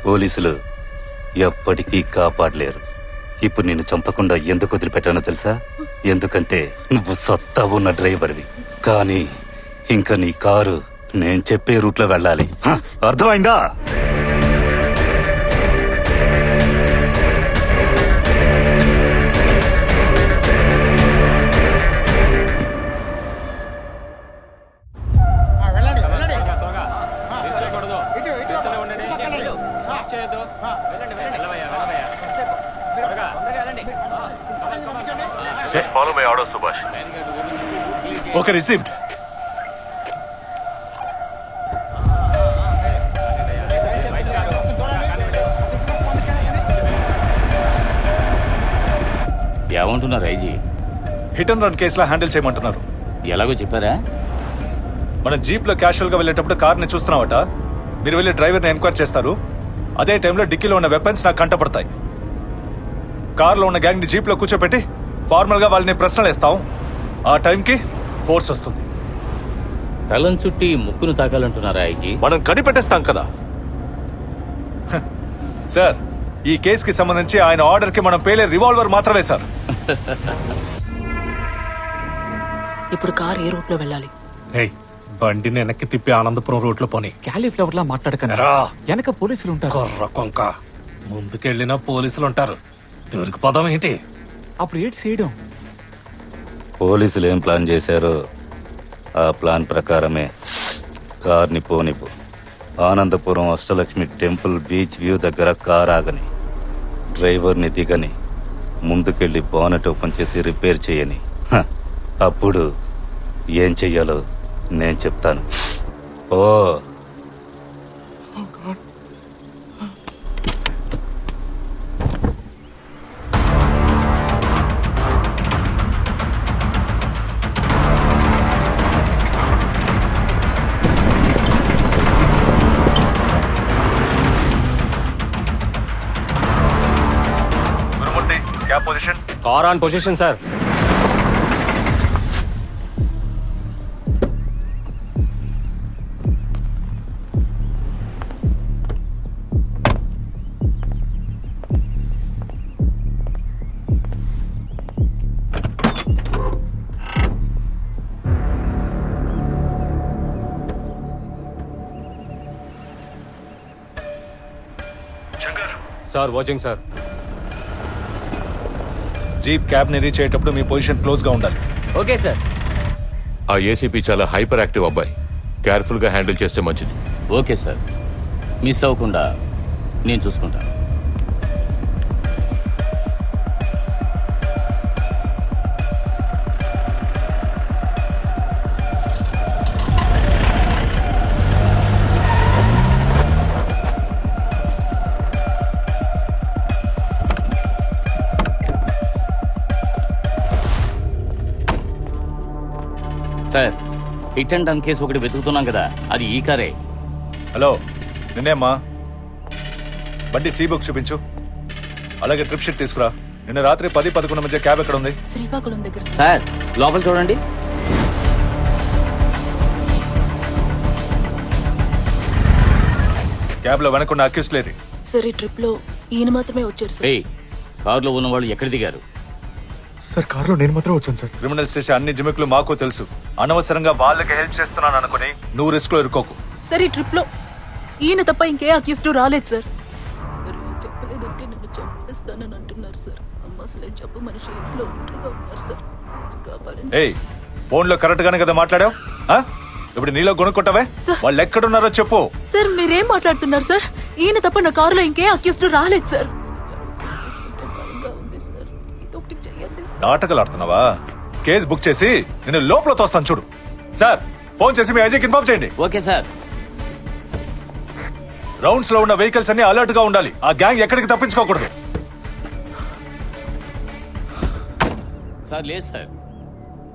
పోలీసులు ఎప్పటికీ కాపాడలేరు. ఇప్పుడు నిన్ను చంపకుండా ఎందుకు వదిలిపెట్టానో తెలుసా? ఎందుకంటే నువ్వు సత్తా ఉన్న డ్రైవర్వి. కానీ ఇంకా నీ కారు నేను చెప్పే రూట్లో వెళ్ళాలి. అర్థమైందా? Follow my order Subhash. Okay, received. ఏమంటున్నారు ఐజీ? హిట్ అండ్ రన్ కేసులో హ్యాండిల్ చేయమంటున్నారు. ఎలాగో చెప్పారా? మన జీప్ లో క్యాషువల్ గా వెళ్ళేటప్పుడు కార్ ని చూస్తున్నావట. మీరు వెళ్ళి డ్రైవర్ ని ఎంక్వైరీ చేస్తారు. అదే టైంలో డిక్కీలో ఉన్న వెపన్స్ నాకు కంటపడతాయి. కార్ లో ఉన్న గ్యాంగ్ ని జీప్ లో కూర్చోపెట్టి ఫార్మల్ గా వాళ్ళని ప్రశ్నలు వేస్తాం. ఆ టైంకి ఫోర్స్ వస్తుంది. కళ్ళం చుట్టి ముక్కును తాకాలంటున్నారా ఐజీ? మనం కనిపెట్టేస్తాం కదా. సార్, ఈ కేసుకి సంబంధించి ఆయన ఆర్డర్ కి మనం పేలే రివాల్వర్ మాత్రమే సార్. ఇప్పుడు కార్ ఏ రూట్ లో వెళ్ళాలి? బండిని వెనక్కి తిప్పి ఆనందపురం రూట్ లో పోనీ. క్యాలీఫ్లవర్ లా మాట్లాడకరా, వెనక పోలీసులు ఉంటారు. కొర్ర కొంక, ముందుకెళ్ళినా పోలీసులు ఉంటారు. దొరికిపోదాం ఏంటి? అప్పుడు ఏడ్ చేయడం. పోలీసులు ఏం ప్లాన్ చేశారో ఆ ప్లాన్ ప్రకారమే కార్ని పోనిపు. Anandapuram Ashtalakshmi temple beach view దగ్గర కార్ ఆగని, డ్రైవర్ని దిగని, ముందుకెళ్ళి బానెట్ ఓపెన్ చేసి రిపేర్ చేయని. అప్పుడు ఏం చెయ్యాలో నేను చెప్తాను. ఓ Gurumurthy, cab position. Car on position sir. Sir watching sir. Jeep cab ని రీచ్ అయ్యేటప్పుడు మీ పొజిషన్ క్లోజ్ గా ఉండాలి. Okay sir. ఆ ఏసీపీ చాలా హైపర్ యాక్టివ్ అబ్బాయి. కేర్ఫుల్ గా హ్యాండిల్ చేస్తే మంచిది. ఓకే సార్, మిస్ అవ్వకుండా నేను చూసుకుంటాను. Sir, hit and run case ఒకటి వెతుకుతున్నాం కదా, అది ఈ కారే. హలో, నిన్నేమ్మా? బండి సీ బుక్ చూపించు. అలాగే ట్రిప్ షీట్ తీసుకురా. నిన్న రాత్రి 10-11 మధ్య క్యాబ్ ఎక్కడ ఉంది? శ్రీకాకుళం దగ్గర. సార్, లోపల చూడండి. క్యాబ్ లో వెనకున్న అక్యూస్ లేరు. సరే, ట్రిప్ లో ఈయన మాత్రమే వచ్చారు సార్. కారులో ఉన్న వాళ్ళు ఎక్కడ దిగారు? సార్, కారులో నేను మాత్రం వచ్చాను సార్. క్రిమినల్స్ చేసే అన్ని జిమిక్లు మాకు తెలుసు. అనవసరంగా వాళ్ళకి హెల్ప్ చేస్తున్నాను అనుకుని నువ్వు రిస్క్ లో ఇరుకోకు. సరే, ట్రిప్ లో ఈయన తప్ప ఇంకే అక్యూస్డ్ రాలేదు సార్. సరే, చెప్పలేదంటే నన్ను చంపేస్తానని అంటున్నారు సార్. అమ్మ అసలే జబ్బు మనిషి, ఇంట్లో ఒంటరిగా ఉన్నారు సార్. కాపాడండి. ఏయ్, ఫోన్ లో కరెక్ట్ గానే కదా మాట్లాడావు? ఇప్పుడు నీలో కొనుక్కుంటావే? వాళ్ళు ఎక్కడున్నారో చెప్పు. సార్, మీరేం మాట్లాడుతున్నారు సార్? ఈయన తప్ప నా కారులో ఇంకే అక్యూస్డ్ రాలేదు సార్. నాటకాలు ఆడుతున్నావా? కేసు బుక్ చేసి నేను లోపల తోస్తాను చూడు. సార్, ఫోన్ చేసి మీ ఐజీకి ఇన్ఫార్మ్ చేయండి. Okay sir. రౌండ్స్ లో ఉన్న వెహికల్స్ అన్ని అలర్ట్ గా ఉండాలి. ఆ గ్యాంగ్ ఎక్కడికి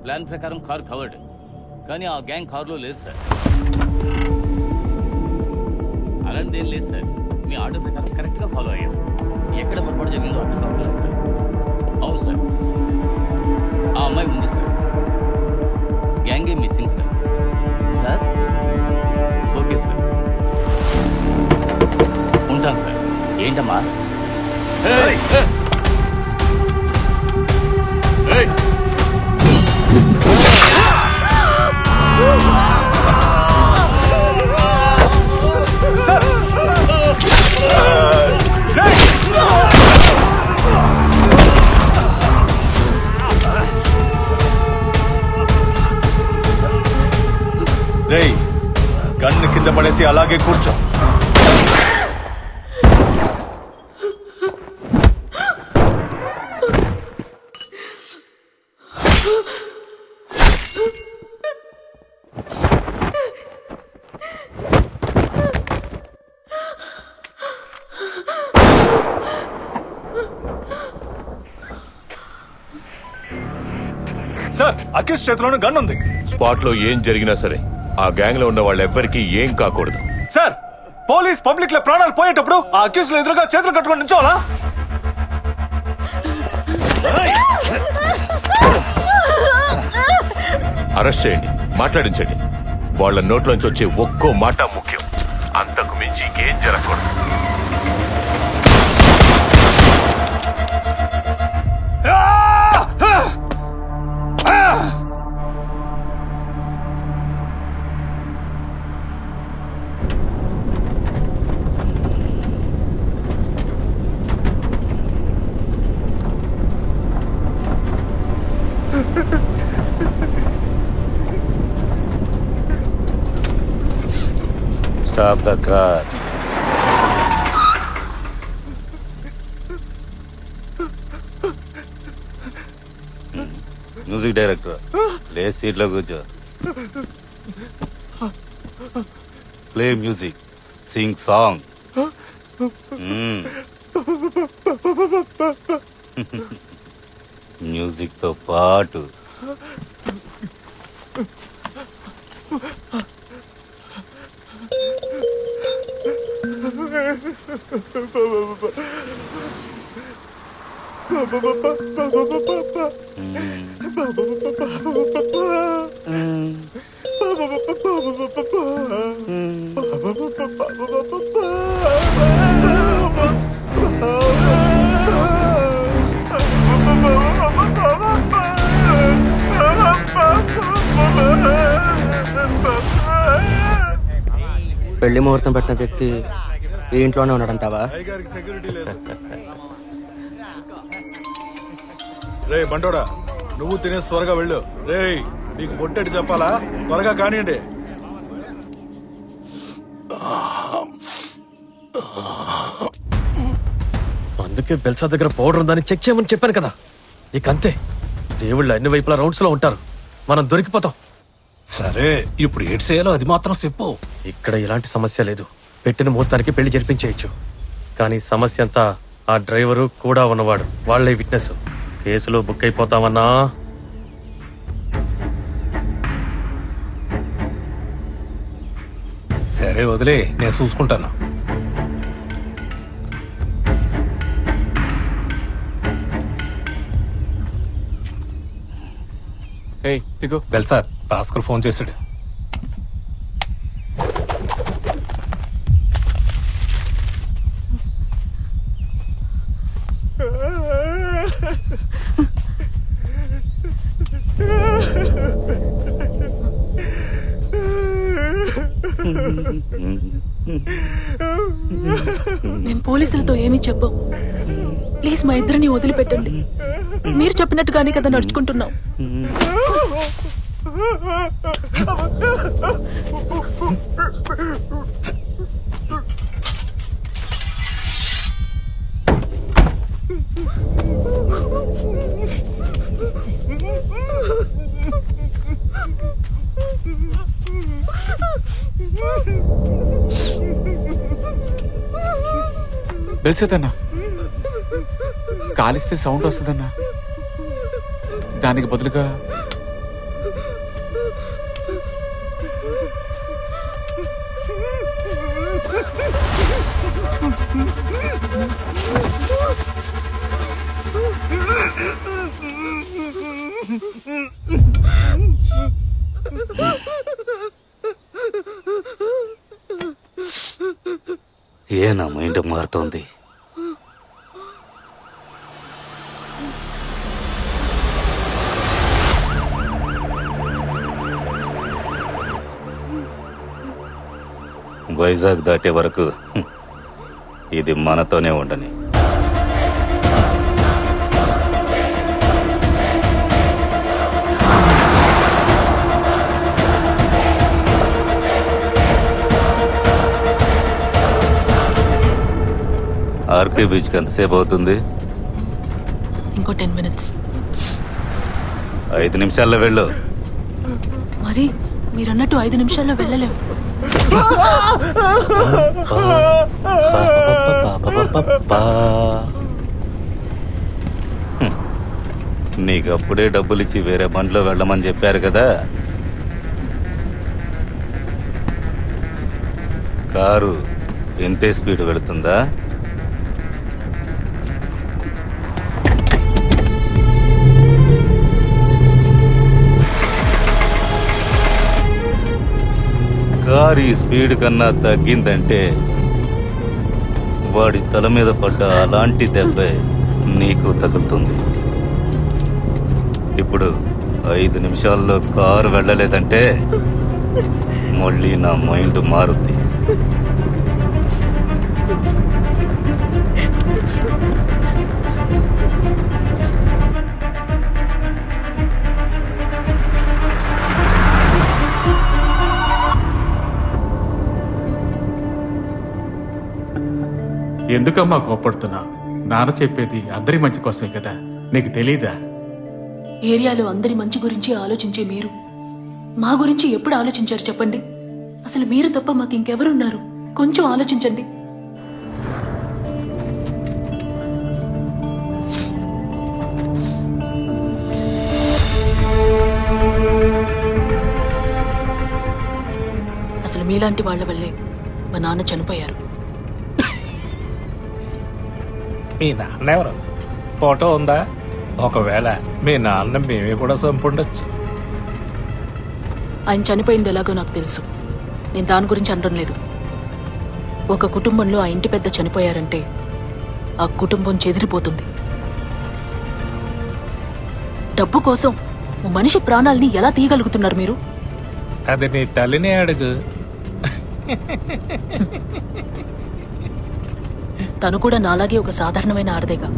ప్లాన్ ప్రకారం కార్ కవర్డ్, కానీ ఆ గ్యాంగ్ కారులో లేదు సార్. అలాంటిదేం లేదు సార్. మీ ఆర్డర్ ప్రకారం కరెక్ట్గా ఫాలో అయ్యాం. ఎక్కడ పొరపాటు జరిగిందో అర్థం కావట్లేదు సార్. అవును సార్, ఆ అమ్మాయి ఉంది సార్. గ్యాంగే missing sir. Sir okay sir, ఉంటాను సార్. ఏంటమ్మా? రేయ్, గన్ను కింద పడేసి అలాగే కూర్చో. సార్, అక్యూస్ చేతిలోనే గన్ ఉంది. స్పాట్ లో ఏం జరిగినా సరే ఆ గ్యాంగ్ లో ఉన్న వాళ్ళెవ్వరికీ ఏం కాకూడదు. సార్, పోలీస్ పబ్లిక్ లో ప్రాణాలు పోయేటప్పుడు ఆ అక్యూస్ ఎదురుగా చేతులు కట్టుకొని నిల్చోవాలా? అరెస్ట్ చేయండి, మాట్లాడించండి. వాళ్ళ నోట్లోంచి వచ్చే ఒక్కో మాట ముఖ్యం. అంతకు మించి ఇంకేం జరగకూడదు. Stop the car. Music director, లే సీట్లో కూర్చో. Play music, Singh song. Music తో పాటు పెళ్లి ముహూర్తం పెట్టిన వ్యక్తి ఈ ఇంట్లోనే ఉన్నాడంటావా? రే బండోడా, నువ్వు తినేసి త్వరగా వెళ్ళు. రే, నీకు బొట్టెటి చెప్పాలా? త్వరగా కానివ్వండి. అందుకే బెల్సా దగ్గర పౌడర్ ఉందని చెక్ చేయమని చెప్పాను కదా. ఇక అంతే, దేవుళ్ళు అన్ని వైపులా రౌండ్స్ లో ఉంటారు. మనం దొరికిపోతాం. సరే, ఇప్పుడు ఏడ్ చేయాలో అది మాత్రం చెప్పు. ఇక్కడ ఎలాంటి సమస్య లేదు. పెట్టిన ముహూర్తానికి పెళ్లి జరిపించేయచ్చు. కానీ సమస్య అంతా ఆ డ్రైవరు కూడా ఉన్నవాడు, వాళ్లే విట్నెస్. కేసులో బుక్ అయిపోతామన్నా. సరే వదిలే, నేను చూసుకుంటాను. వెల్ సార్, భాస్కర్ ఫోన్ చేశాడు. మేము పోలీసులతో ఏమీ చెప్పం. ప్లీజ్ మా ఇద్దరిని వదిలిపెట్టండి. మీరు చెప్పినట్టుగానే కదా నడుచుకుంటున్నాం. తెలిసేదన్నా, కాలిస్తే సౌండ్ వస్తుందన్నా. దానికి బదులుగా నా మైండ్ మారుతోంది. వైజాగ్ దాటే వరకు ఇది మనతోనే ఉండని. ఆర్కే బీచ్కి ఎంతసేపు అవుతుంది? ఇంకో 10 minutes. 5 నిమిషాల్లో వెళ్ళు. మరి మీరన్నట్టు 5 నిమిషాల్లో వెళ్ళలేం. నీకప్పుడే డబ్బులిచ్చి వేరే బండిలో వెళ్ళమని చెప్పారు కదా. కారు ఇంతే స్పీడ్ వెళుతుందా? కారు ఈ స్పీడ్ కన్నా తగ్గిందంటే వాడి తల మీద పడ్డ అలాంటి దెబ్బే నీకు తగులుతుంది. ఇప్పుడు 5 నిమిషాల్లో కారు వెళ్ళలేదంటే మళ్ళీ నా మైండ్ మారుద్ది. ఎందుకమ్మా కోపడుతున్నా? నాన్న చెప్పేది అందరి మంచి కోసమే కదా, నీకు తెలీదా? ఏరియాలో అందరి మంచి గురించి ఆలోచించే మీరు మా గురించి ఎప్పుడు ఆలోచించారు చెప్పండి? అసలు మీరు తప్ప మాకు ఇంకెవరున్నారు? కొంచెం ఆలోచించండి. అసలు మీలాంటి వాళ్ళ వల్లే మా నాన్న చనిపోయారు. మీ నాన్న ఎవరు? ఫోటో ఉందా? ఒకవేళ మీ నాన్న మేమే కూడా చంపుండొచ్చు. ఆయన చనిపోయింది ఎలాగో నాకు తెలుసు. నేను దాని గురించి అనడం లేదు. ఒక కుటుంబంలో ఆ ఇంటి పెద్ద చనిపోయారంటే ఆ కుటుంబం చెదిరిపోతుంది. డబ్బు కోసం ఓ మనిషి ప్రాణాల్ని ఎలా తీయగలుగుతున్నారు మీరు? అది నీ తల్లిని అడుగు. తను కూడా నాలాగే ఒక సాధారణమైన ఆడదేగా. మీ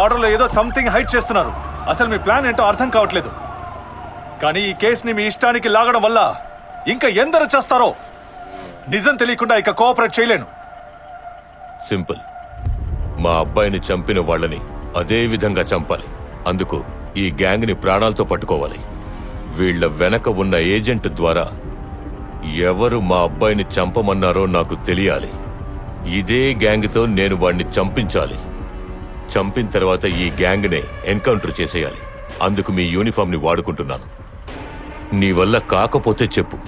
ఆర్డర్లో ఏదో సంథింగ్ హైడ్ చేస్తున్నారు. అసలు మీ ప్లాన్ ఏంటో అర్థం కావట్లేదు. కానీ ఈ కేసుని మీ ఇష్టానికి లాగడం వల్ల ఇంకా ఎందరు చేస్తారో నిజం తెలియకుండా ఇక కోఆపరేట్ చేయలేను. సింపుల్. మా అబ్బాయిని చంపిన వాళ్ళని అదే విధంగా చంపాలి. అందుకు ఈ గ్యాంగ్ ని ప్రాణాలతో పట్టుకోవాలి. వీళ్ల వెనక ఉన్న ఏజెంట్ ద్వారా ఎవరు మా అబ్బాయిని చంపమన్నారో నాకు తెలియాలి. ఇదే గ్యాంగ్తో నేను వాడిని చంపించాలి. చంపిన తర్వాత ఈ గ్యాంగ్ నే ఎన్కౌంటర్ చేసేయాలి. అందుకు మీ యూనిఫామ్ ని వాడుకుంటున్నాను. నీ వల్ల కాకపోతే చెప్పు,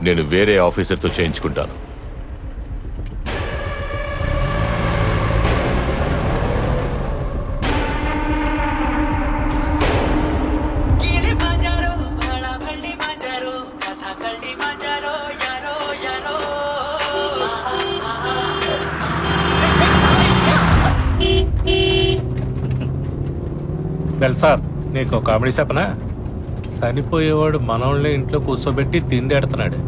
నేను వేరే ఆఫీసర్తో చేయించుకుంటాను. వెల్ సార్, నీకు కామెడీ చెప్పనా? చనిపోయేవాడు మనోళ్ళ ఇంట్లో కూర్చోబెట్టి తిండి ఎడుతున్నాడు.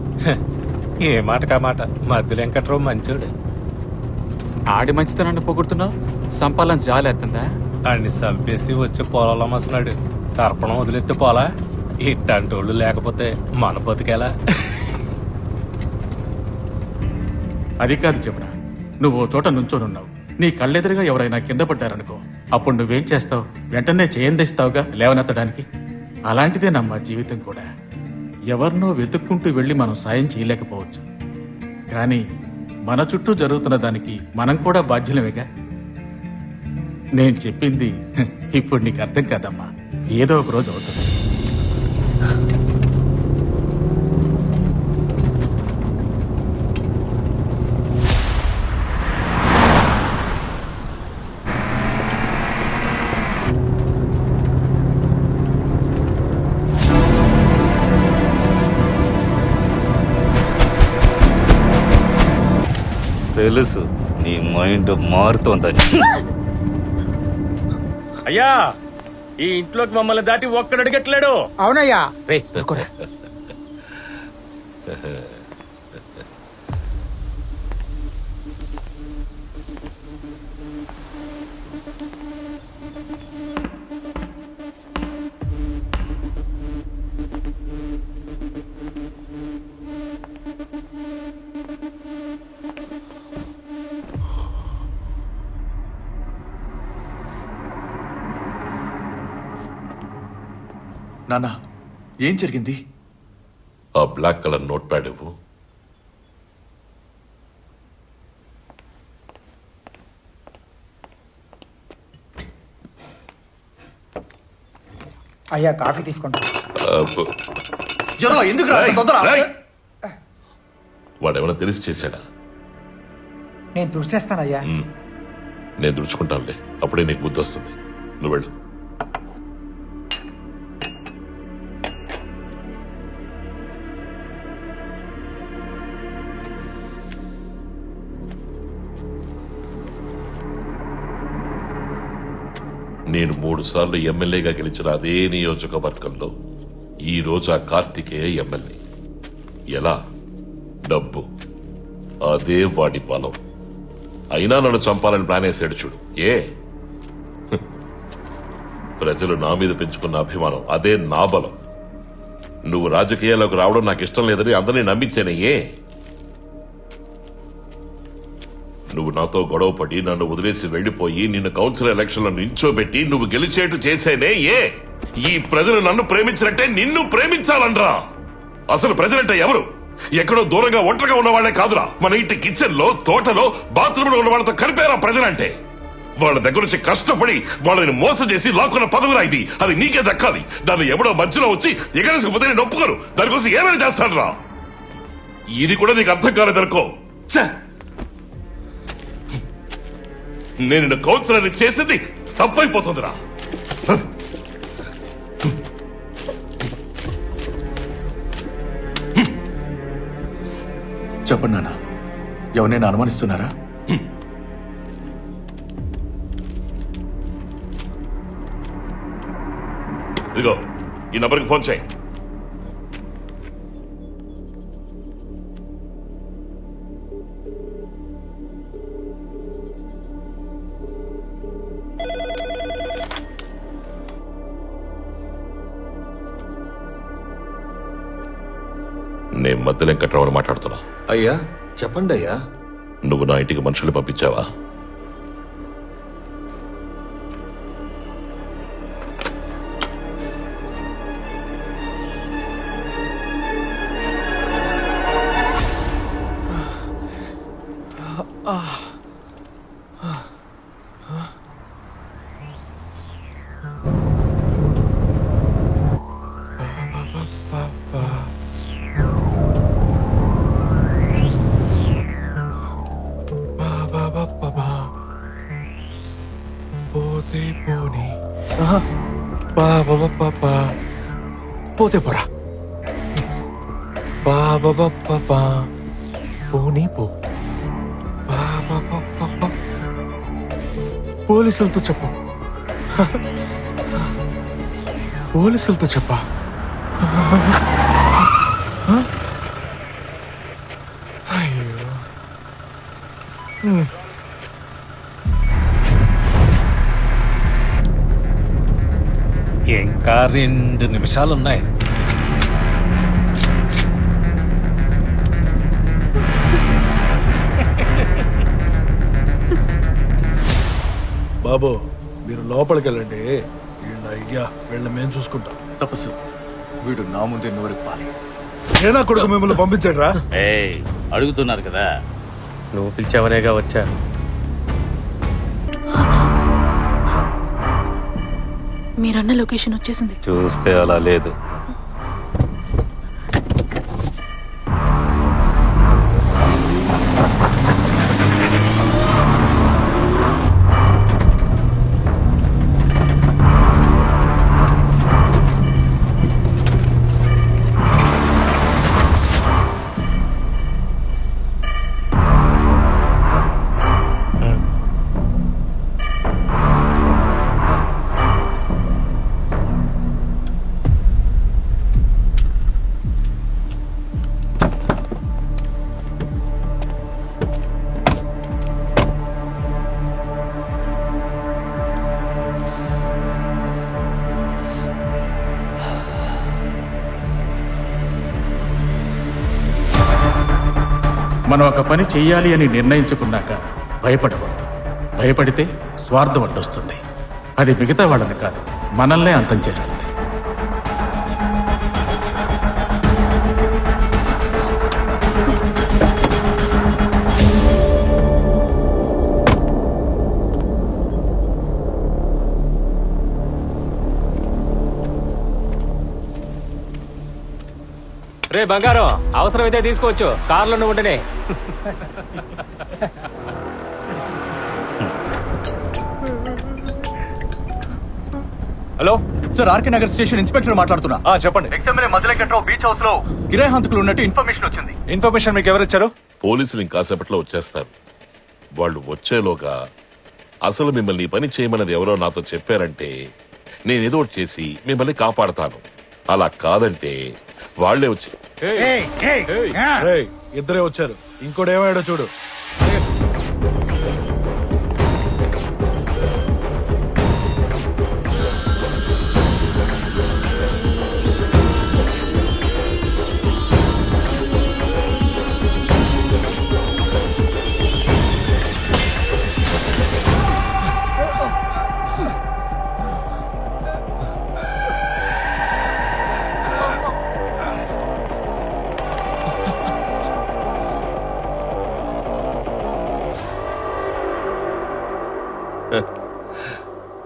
ఏ మాటకా మాట మధ్య వెంకట్రావు మంచోడు. ఆడి మంచితనాన్ని పొగుడుతున్నావు, సంపాలని జాలేస్తుందా? ఆడిని చంపేసి వచ్చి పొలాలు అమ్మస్తున్నాడు. తర్పణం వదిలేస్తే పోలా? ఇట్టంటోళ్ళు లేకపోతే మన బతికేలా? అది కాదు చెబునా, నువ్వు ఓ చోట నుంచోనున్నావు. నీ కళ్ళెదురుగా ఎవరైనా కింద పడ్డారనుకో, అప్పుడు నువ్వేం చేస్తావు? వెంటనే చేయందిస్తావుగా లేవనెత్తడానికి. అలాంటిదే నమ్మ జీవితం కూడా. ఎవరినో వెతుక్కుంటూ వెళ్ళి మనం సాయం చేయలేకపోవచ్చు, కానీ మన చుట్టూ జరుగుతున్న దానికి మనం కూడా బాధ్యులమేగా. నేను చెప్పింది ఇప్పుడు నీకు అర్థం కాదమ్మా, ఏదో ఒక రోజు అవుతుంది. తెలుసు నీ మైండ్ మారుతోందని. అయ్యా, ఈ ఇంట్లోకి మమ్మల్ని దాటి ఒక్కడు అడిగట్లేడు. అవునయ్యా. నాన్న, ఏం జరిగింది? ఆ బ్లాక్ కలర్ నోట్ ప్యాడ్ ఇవ్వు. అయ్యా కాఫీ తీసుకుంటా. ఎందుకు వాడేమైనా తెలిసి చేశాడా? నేను తుడిచేస్తానయ్యా. నేను దుడుచుకుంటానులే, అప్పుడే నీకు బుద్ధి వస్తుంది. నువ్వు వెళ్ళు. నేను 3 సార్లు ఎమ్మెల్యేగా గెలిచిన అదే నియోజకవర్గంలో ఈ రోజు ఆ కార్తికేయ ఎమ్మెల్యే. ఎలా? డబ్బు. అదే వాడి బలం. అయినా నన్ను చంపాలని ప్లాన్ వేసాడు చూడు. ఏ ప్రజలు నా మీద పెంచుకున్న అభిమానం అదే నా బలం. నువ్వు రాజకీయాల్లోకి రావడం నాకు ఇష్టం లేదని అందరినీ నమ్మించానే. ఏ నువ్వు నాతో గొడవ పడి నన్ను వదిలేసి వెళ్లిపోయి నిన్ను కౌన్సిల్ ఎలక్షన్ లో నించోబెట్టి నువ్వు గెలిచేట్టు చేసేనే. ఏ ఈ ప్రజలు నన్ను ప్రేమించినట్టే నిన్ను ప్రేమించాలనరా? అసలు ప్రజలంటే ఎవరు? ఎక్కడో దూరంగా ఒంటరిగా ఉన్న వాళ్లే కాదురా. మన ఇంటి కిచెన్ లో, తోటలో, బాత్రూమ్ లో ఉన్న వాళ్ళతో కలిపేరా ప్రజలంటే. వాళ్ళ దగ్గర నుంచి కష్టపడి వాళ్ళని మోసం చేసి లాక్కున్న పదవిరా ఇది. అది నీకే దక్కాలి. దాన్ని ఎవడో మధ్యలో వచ్చి ఎగరేసుకుపోతే నేను ఒప్పుకోను. దానికోసం ఏమైనా చేస్తాడురా. ఇది కూడా నీకు అర్థం కాలేదనుకో. నేను కౌన్సిలర్ని చేసింది తప్పైపోతుందిరా. చెప్పండి నాన్న, ఎవరైనా అనుమానిస్తున్నారా? ఇదిగో ఈ నంబర్కి ఫోన్ చేయి. నేను మధ్య వెంకట్రావుని మాట్లాడుతున్నా. అయ్యా చెప్పండి అయ్యా. నువ్వు నా ఇంటికి మనుషులు పంపించావా? పోతే పోరా. పోనీ పో. పోలీసులతో చెప్పు. పోలీసులతో చెప్పా. అయ్యో. ఇంకా 2 నిమిషాలున్నాయి. బాబు మీరు లోపలికి వెళ్ళండి. అయ్యా వీళ్ళ మేము చూసుకుంటాం. తపస్సు, వీడు నా ముందే నోరెప్పాలి. ఏనా కొడుకు మిమ్మల్ని పంపించాడు రా. అడుగుతున్నారు కదా. నువ్వు పిలిచావనేగా వచ్చా. మీరన్న లొకేషన్ వచ్చేసింది. చూస్తే అలా లేదు. మనం ఒక పని చెయ్యాలి అని నిర్ణయించుకున్నాక భయపడకూడదు. భయపడితే స్వార్థం అడ్డొస్తుంది. అది మిగతా వాళ్ళని కాదు, మనల్నే అంతం చేస్తుంది. రే బంగారం, అవసరమైతే తీసుకోవచ్చు, కార్లో ఉంటేనే. Hello sir, RK Nagar station inspector మాట్లాడుతున్నా. చెప్పండి. ఎక్స్ఎంఎల్ఏ మధ్యలెక్కట్రావు బీచ్ హౌస్ లో కిరాయి హంతకులు ఉన్నట్టు ఇన్ఫర్మేషన్ వచ్చింది. ఇన్ఫర్మేషన్ మీకు ఎవరిచ్చారు? పోలీసులు ఇంకాసేపట్లో వచ్చేస్తారు. వాళ్ళు వచ్చేలోగా అసలు మిమ్మల్ని ఈ పని చేయమన్నది ఎవరో నాతో చెప్పారంటే నేనేదో ఒకటి చేసి మిమ్మల్ని కాపాడతాను. అలా కాదంటే వాళ్లే వచ్చి ఇద్దరే వచ్చారు, ఇంకోటేమాడో చూడు.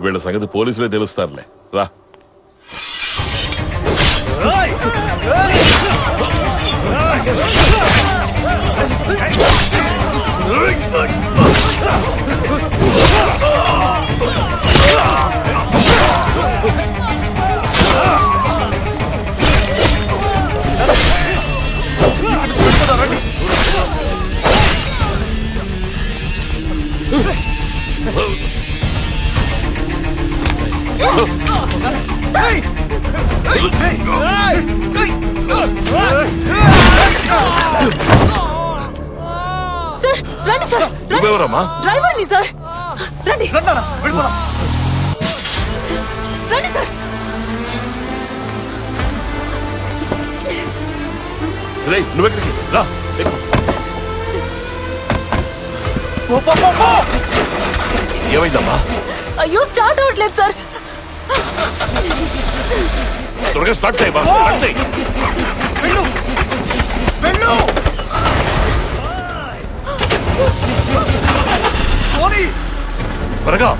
వీళ్ళ సంగతి పోలీసులే తెలుస్తారులే. రా. సార్ రండి సార్, నువ్వెవరమ్మా? డ్రైవర్ని సార్. రండి రండి సార్. రేయ్, నువ్వెక్కడికి రా. ఎక్కు. ఏమైందమ్మా? అయ్యో స్టార్ట్ అవ్వట్లేదు సార్. త్వరగా స్టార్ట్ చేయబా. త్వరగా.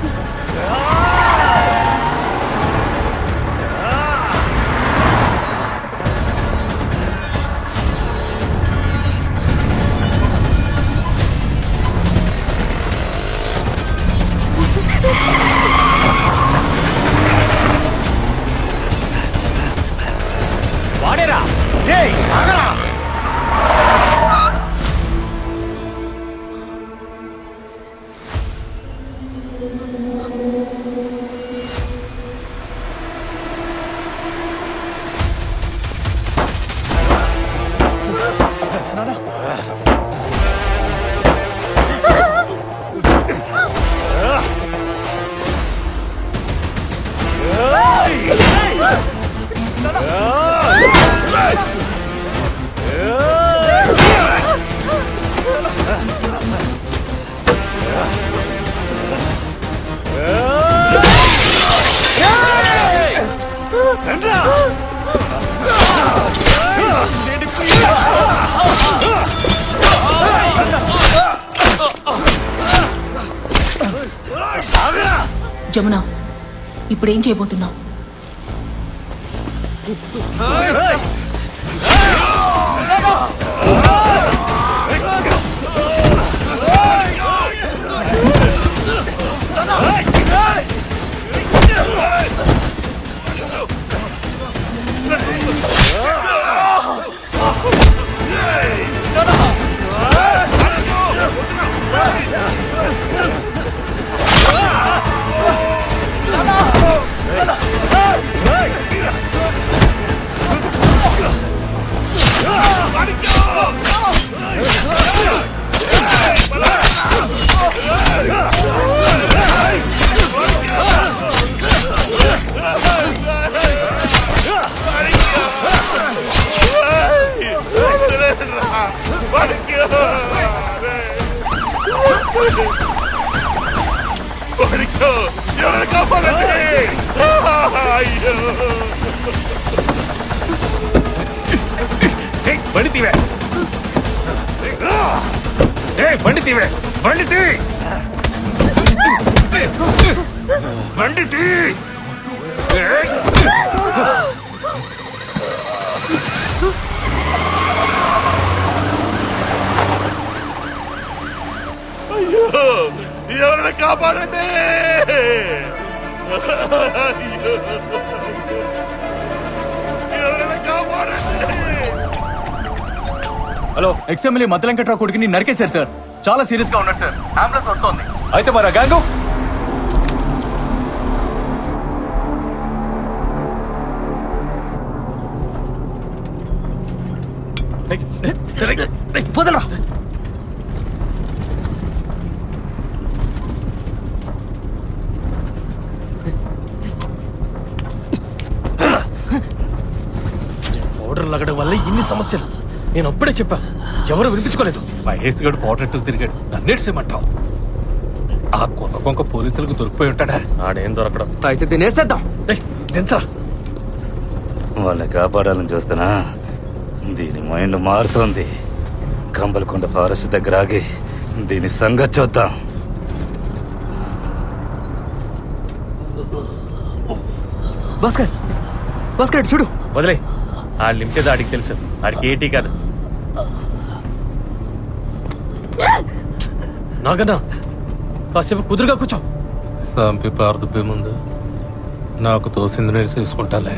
వాడేరా. జమున, ఇప్పుడేం చేయబోతున్నావు? బండి తీవే బండి తీవే బండి తీ బండి తీ ఎవరిని కాపాడండి! ఎవరిని కాపాడండి! హలో ఎక్స్ఎమ్మెల్యే మద్దలంకట్రావు కొడుకుని నరికేశారు సార్. చాలా సీరియస్ గా ఉన్నాడు సార్. అంబులెన్స్ వస్తోంది. అయితే మరి గ్యాంగు వదలరా. పౌడర్ లగడం వల్ల ఇన్ని సమస్యలు. నేను అప్పుడే చెప్పా, ఎవరు వినిపించుకోలేదు. మహేష్ గడు పోటట్టు తిరిగాడు, నన్నేడ్సేమంటావు? ఆ కొన్న కొంక పోలీసులకు దొరికిపోయి ఉంటాడా? ఆడేం దొరకడం. అయితే తినేసేద్దాం. దించరా. వాళ్ళని కాపాడాలని చూస్తున్నా దీని మైండ్ మారుతోంది. కంబలకొండ ఫారెస్ట్ దగ్గర ఆగి దీని సంగతి చూద్దాం. భాస్కర్ భాస్కర్ చూడు. వదిలే, ఆ లిమిటేది ఆడికి తెలుసు. ఆడికి ఏటీ కాదు. నాగన్నా కాసేపు కుదురుగా కూర్చో. సంపి పారదుబ్బే ముందు నాకు తోసింది నేను చేసుకుంటాలే.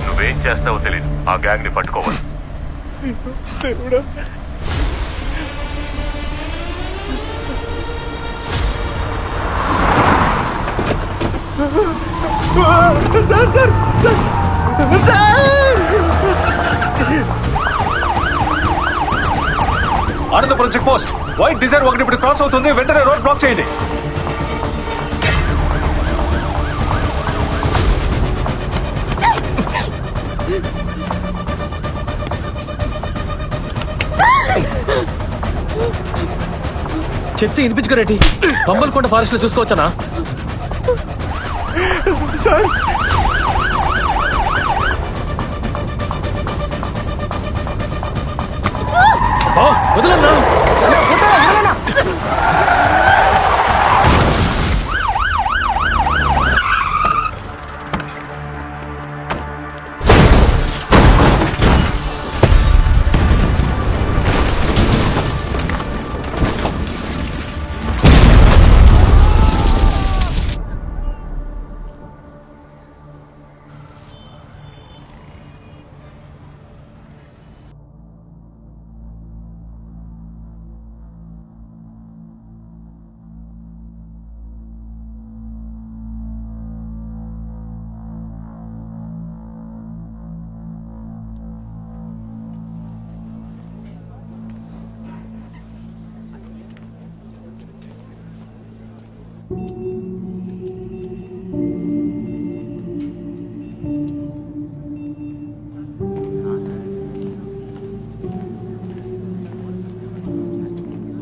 నువ్వేం చేస్తావో తెలీదు. ఆ గ్యాంగ్ ని పట్టుకోవాలి. Anantapuram check post white Dzire ఒకటి ఇప్పుడు క్రాస్ అవుతుంది. వెంటనే రోడ్ బ్లాక్ చేయండి. చెప్తే వినిపించుకోరేటి. కంబలకొండ ఫారెస్ట్ లో చూసుకోవచ్చానా? వదలన్నా.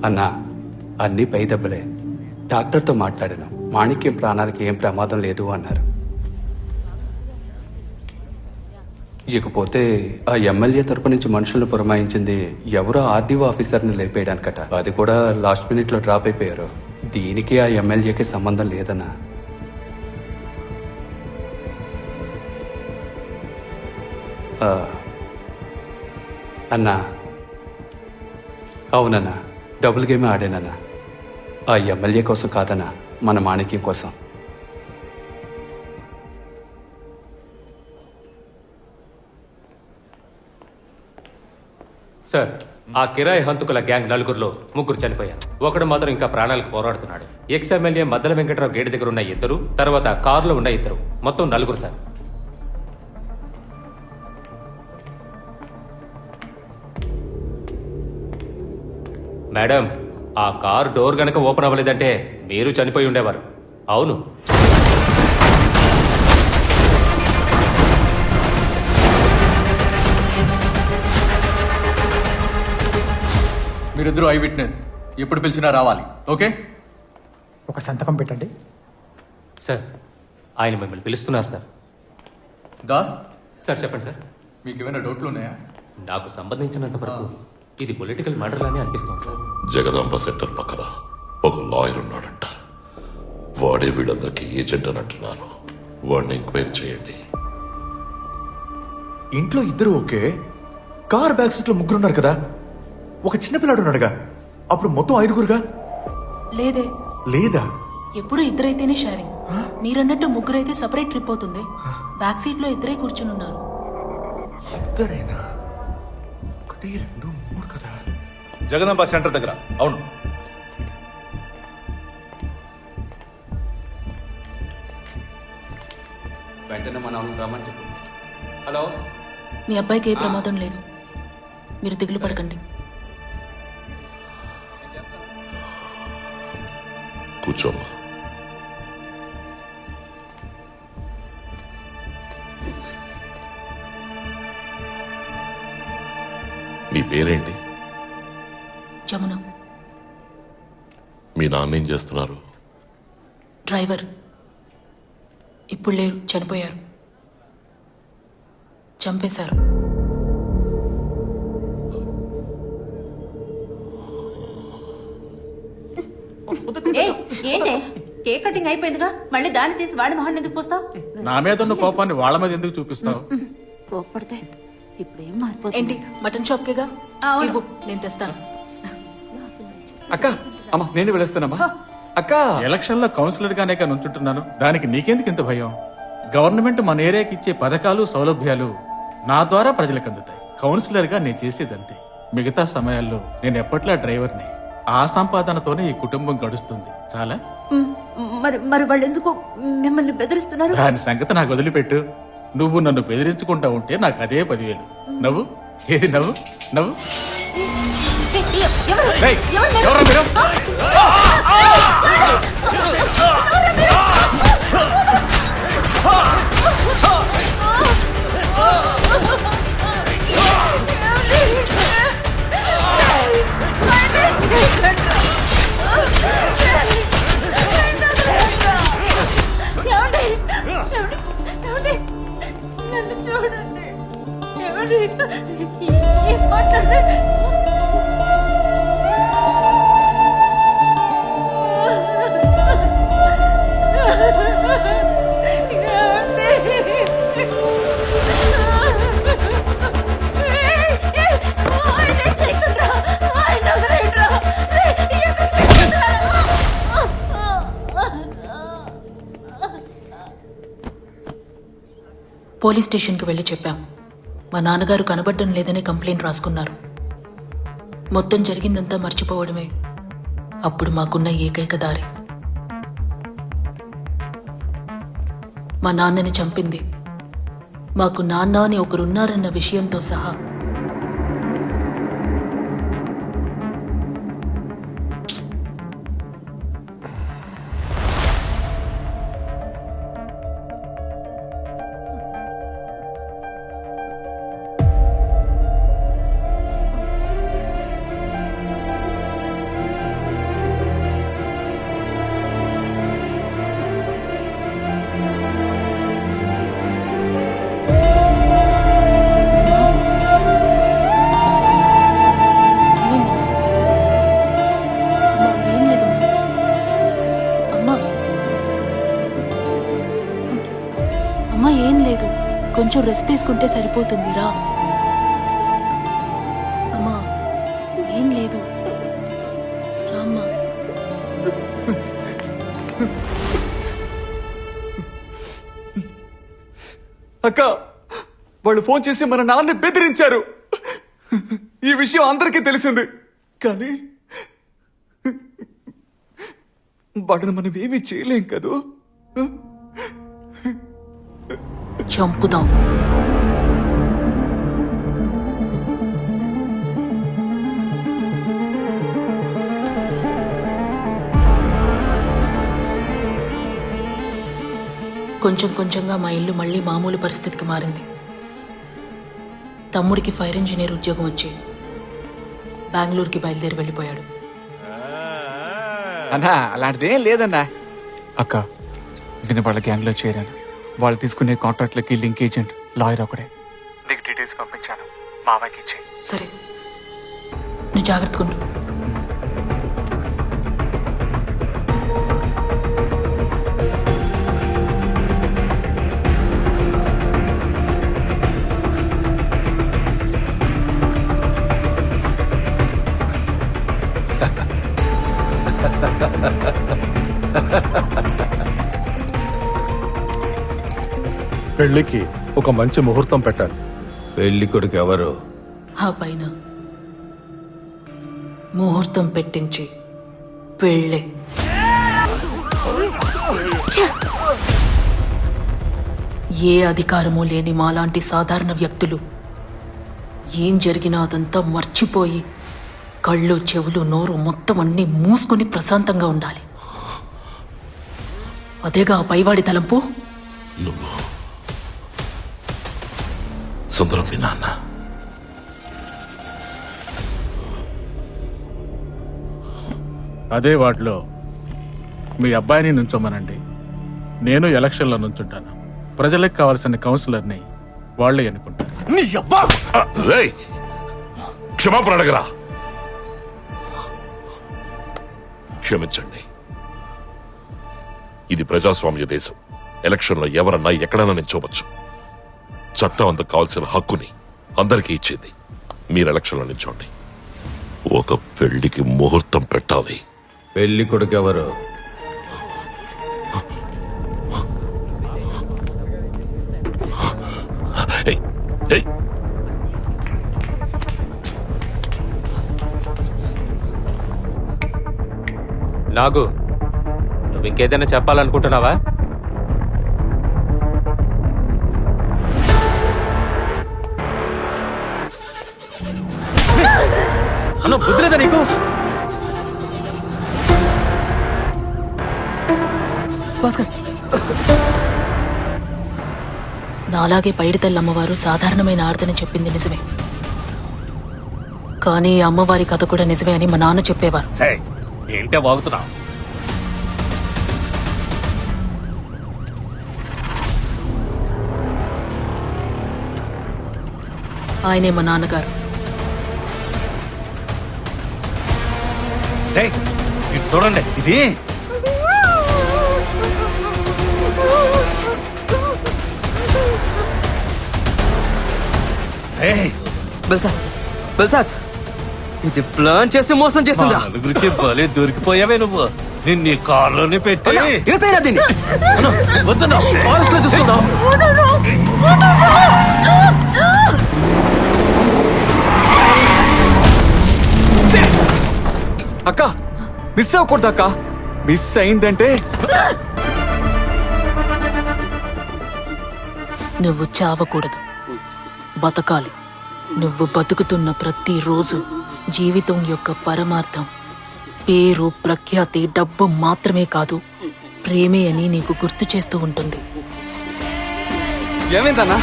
అన్నా అన్ని పై దెబ్బలే. డాక్టర్తో మాట్లాడాను. మాణిక్యం ప్రాణాలకి ఏం ప్రమాదం లేదు అన్నారు. ఇకపోతే ఆ ఎమ్మెల్యే తరపు నుంచి మనుషులను పురమాయించింది ఎవరో ఆర్డీఓ ఆఫీసర్ని లేపేయడానికట. అది కూడా లాస్ట్ మినిట్ లో డ్రాప్ అయిపోయారు. దీనికి ఆ ఎమ్మెల్యేకి సంబంధం లేదన్నా. అన్నా అవునన్నా, డబుల్ గేమే ఆడానన్నా. ఆ ఎమ్మెల్యే కోసం కాదన్నా, మన మాణిక్యం కోసం. సార్, ఆ కిరాయి హంతకుల గ్యాంగ్ నలుగురిలో ముగ్గురు చనిపోయారు. ఒకడు మాత్రం ఇంకా ప్రాణాలకు పోరాడుతున్నాడు. Ex MLA Maddala Venkatarao gate దగ్గర ఉన్న ఇద్దరు, తర్వాత కారులో ఉన్న ఇద్దరు, మొత్తం నలుగురు సార్. మేడం, ఆ కారు డోర్ గనక ఓపెన్ అవ్వలేదంటే మీరు చనిపోయి ఉండేవారు. అవును. మీరిద్దరూ ఐ విట్నెస్. ఎప్పుడు పిలిచినా రావాలి. ఓకే? ఒక సంతకం పెట్టండి. సార్, ఆయన మిమ్మల్ని పిలుస్తున్నారు సార్. దాస్ సార్ చెప్పండి సార్. మీకు ఏమైనా డౌట్లు ఉన్నాయా? నాకు సంబంధించినంత వరకు ఇది పొలిటికల్ మ్యాటర్ లానే అనిపిస్తుంది సార్. జగదాంబ సెంటర్ పక్కన ఒక లాయర్ ఉన్నాడంట. వాడే వీళ్ళందరికీ ఏజెంట్ అని అంటున్నారు. వాడిని ఎంక్వైరీ చేయండి. ఇంట్లో ఇద్దరు ఓకే, కార్ బ్యాక్ సీట్ లో ముగ్గురున్నారు కదా, ఒక చిన్నపిల్లాడు ఉన్నాడుగా, అప్పుడు మొత్తం 5గురుగా లేదే, లేదా? ఎప్పుడు ఇద్దరైతేనే షేరింగ్. మీరన్నట్టు ముగ్గురైతే సపరేట్ ట్రిప్ అవుతుంది. బ్యాక్ సీట్ లో ఇద్దరే కూర్చుని ఉన్నారు. ఇద్దరేనా? 1, 2, 3 కదా. జగదాంబ సెంటర్ దగ్గర. అవును. వెంటనే మన రమ్మని చెప్పు. హలో, మీ అబ్బాయికి ఏ ప్రమాదం లేదు, మీరు దిగులు పడకండి. కూర్చోమ్మా. మీ పేరేంటి? జమున. మీ నాన్న ఏం చేస్తున్నారు? డ్రైవర్. ఇప్పుడు లేరు, చనిపోయారు. చంపేశారు. ఏంటే కేక్ కటింగ్ అయిపోయిందిగా, మళ్ళీ దాన్ని తీసి వాడి మొహాన్ని ఎందుకు పోస్తావు? నా మీద ఉన్న కోపాన్ని వాళ్ళ మీద ఎందుకు చూపిస్తావు? కోప్పడితే ఇప్పుడు ఏం మారిపోతుంది? ఏంటి, మటన్ షాప్ కేగా? ఇవ్వు, నేను తెస్తాను. అక్క, అమ్మ నేను వెళ్ళేస్తానమ్మా. అక్క, ఎలక్షన్ లో కౌన్సిలర్ గానే నుంచుంటున్నాను, దానికి నీకెందుకు ఇంత భయం? గవర్నమెంట్ మన ఏరియాకి ఇచ్చే పథకాలు సౌలభ్యాలు నా ద్వారా ప్రజలకు అందుతాయి. కౌన్సిలర్ గా నేను చేసేదంతే. మిగతా సమయాల్లో నేను ఎప్పట్లా డ్రైవర్ని. ఆ సంపాదనతోనే ఈ కుటుంబం గడుస్తుంది. చాలా. మరి వాళ్ళు ఎందుకు మిమ్మల్ని బెదిరిస్తున్నారు? దాని సంగతి నాకు వదిలిపెట్టు. నువ్వు నన్ను బెదిరించుకుంటా ఉంటే నాకు అదే 10,000. నవ్వు, ఏది నవ్వు, నవ్వు. ఏయ్, ఎవరా మీరు? నన్ను చూడండి, ఏం మాట్లాడే? పోలీస్ స్టేషన్కి వెళ్ళి చెప్పాం. మా నాన్నగారు కనబడడం లేదని కంప్లైంట్ రాసుకున్నారు. మొత్తం జరిగిందంతా మర్చిపోవడమే అప్పుడు మాకున్న ఏకైక దారి. మా నాన్నని చంపింది మాకు నాన్న అని ఒకరున్నారన్న విషయంతో సహా. అమ్మా ఏం లేదు, కొంచెం రెస్ట్ తీసుకుంటే సరిపోతుంది. రా అమ్మా, ఏం లేదు, రామ్మా. అక్క, వాళ్ళు ఫోన్ చేసి మన నాన్న బెదిరించారు. ఈ విషయం అందరికీ తెలిసింది, కానీ వాడిని మనం ఏమీ చేయలేం కదూ. చంపుదాం. కొంచెం కొంచెంగా మా ఇల్లు మళ్ళీ మామూలు పరిస్థితికి మారింది. తమ్ముడికి ఫైర్ ఇంజనీర్ ఉద్యోగం వచ్చి బెంగళూరుకి బయలుదేరి వెళ్ళిపోయాడు. అన్నా అలాంటిదేం లేదన్నా. అక్క, నేను వాళ్ళ గ్యాంగ్లో చేరాను. వాళ్ళు తీసుకునే కాంట్రాక్ట్లకి లింక్ ఏజెంట్ లాయర్ ఒకడే. నీకు డీటెయిల్స్ పంపించాను, మామయ్యకి ఇచ్చేయి. సరే, నువ్వు జాగ్రత్తగా ఉండు. పెళ్లికి ఒక మంచి ముహూర్తం పెట్టాలి. పెళ్లి కొడుకు ఎవరు? ఆ పైన ముహూర్తం పెట్టించి పెళ్ళే. ఏ అధికారము లేని మాలాంటి సాధారణ వ్యక్తులు ఏం జరిగినా అదంతా మర్చిపోయి కళ్ళు చెవులు నోరు మొత్తం అన్నీ మూసుకొని ప్రశాంతంగా ఉండాలి. అదేగా ఆ పైవాడి తలంపు. సుందరం మీ నాన్న. అదే వాటిలో మీ అబ్బాయిని నుంచోమనండి. నేను ఎలక్షన్లో నుంచుంటాను. ప్రజలకు కావాల్సిన కౌన్సిలర్ని వాళ్లే ఎన్నుకుంటారు. క్షమాపణ అడగరా. క్షమించండి, ఇది ప్రజాస్వామ్య దేశం. ఎలక్షన్లో ఎవరన్నా ఎక్కడన్నా నిల్చోవచ్చు. చట్టం అంత కావాల్సిన హక్కుని అందరికీ ఇచ్చింది. మీరు ఎలక్షన్లో నిల్చోండి. ఒక పెళ్లికి ముహూర్తం పెట్టాలి. పెళ్లి కొడుకు ఎవరు? నాగు, నువ్వు ఇంకేదైనా చెప్పాలనుకుంటున్నావా? అన్న బుద్ధిలేదా నీకు? నాలాగే పైడితల్లి అమ్మవారు సాధారణమైన ఆర్తని చెప్పింది నిజమే, కానీ అమ్మవారి కథ కూడా నిజమే అని మా నాన్న చెప్పేవారు. ఏంటే వాగుతున్నావు? ఆయనే మా నాన్నగారు. ఇది చూడండి, ఇది బల్సాత్ ఇది ప్లాన్ చేసి మోసం చేసిందా? నలుగురికి బలి దొరికిపోయావే నువ్వు. నిన్ను కారులోనే పెట్టి దీన్ని వద్దున్నా ఫారెస్ట్ లో చూసుకుందాం. అక్క మిస్ అవ్వకూడదు అక్క. మిస్ అయిందంటే నువ్వు చావకూడదు, బతకాలి. నువ్వు బతుకుతున్న ప్రతిరోజు జీవితం యొక్క పరమార్థం పేరు, ప్రఖ్యాతి, డబ్బు మాత్రమే కాదు, ప్రేమే అని నీకు గుర్తు చేస్తూ ఉంటుంది. ఏమైందన్నా?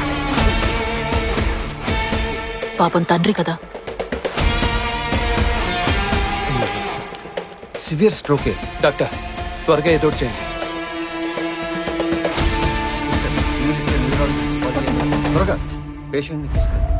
పాపం తండ్రి కదా. సివియర్ స్ట్రోకే. డాక్టర్ త్వరగా ఏదో చేయండి. త్వరగా పేషెంట్ని తీసుకురండి.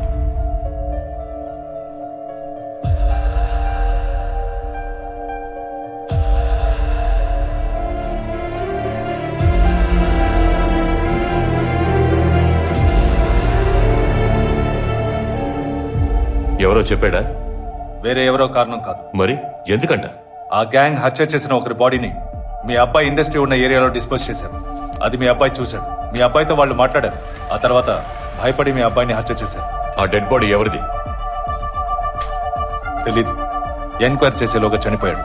ఎవరో చెప్పాడా? వేరే ఎవరో కారణం కాదు. మరి ఎందుకంట? ఆ గ్యాంగ్ హత్య చేసిన ఒకరి బాడీని మీ అబ్బాయి ఇండస్ట్రీ ఉన్న ఏరియాలో డిస్పోజ్ చేశారు. అది మీ అబ్బాయి చూశాడు. మీ అబ్బాయితో వాళ్ళు మాట్లాడారు. ఆ తర్వాత భయపడి మీ అబ్బాయిని హత్య చేశారు. ఆ డెడ్ బాడీ ఎవరిది? తెలీదు. ఎంక్వైరీ చేసేలోగా చనిపోయాడు.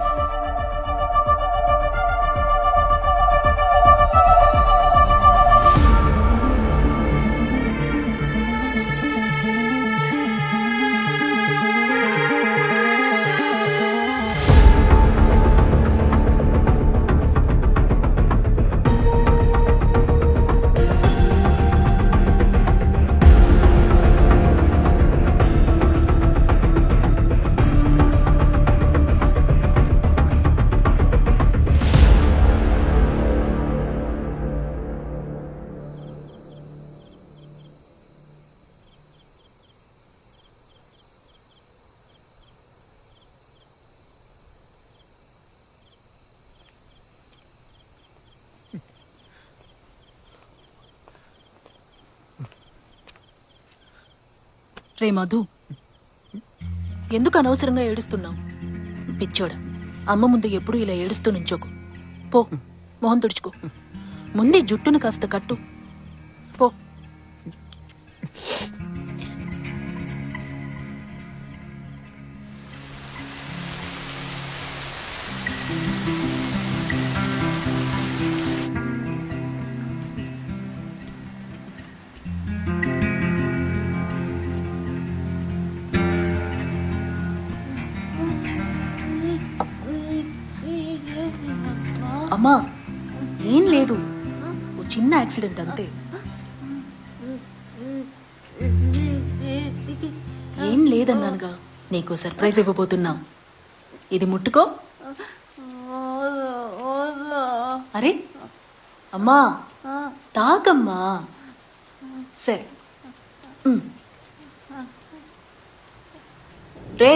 రే మధు, ఎందుకు అనవసరంగా ఏడుస్తున్నావు? పిచ్చోడా, అమ్మ ముందు ఎప్పుడు ఇలా ఏడుస్తూ నుంచోకు. పో, మొహం తుడుచుకో. ముందే జుట్టును కాస్త కట్టు. పో. అమ్మా, ఏం లేదు, ఓ చిన్న యాక్సిడెంట్ అంతే. ఏం లేదన్నానుగా. నీకు సర్ప్రైజ్ ఇవ్వబోతున్నా. ఇది ముట్టుకో. అరే అమ్మా, తాకమ్మా. సరే. రే,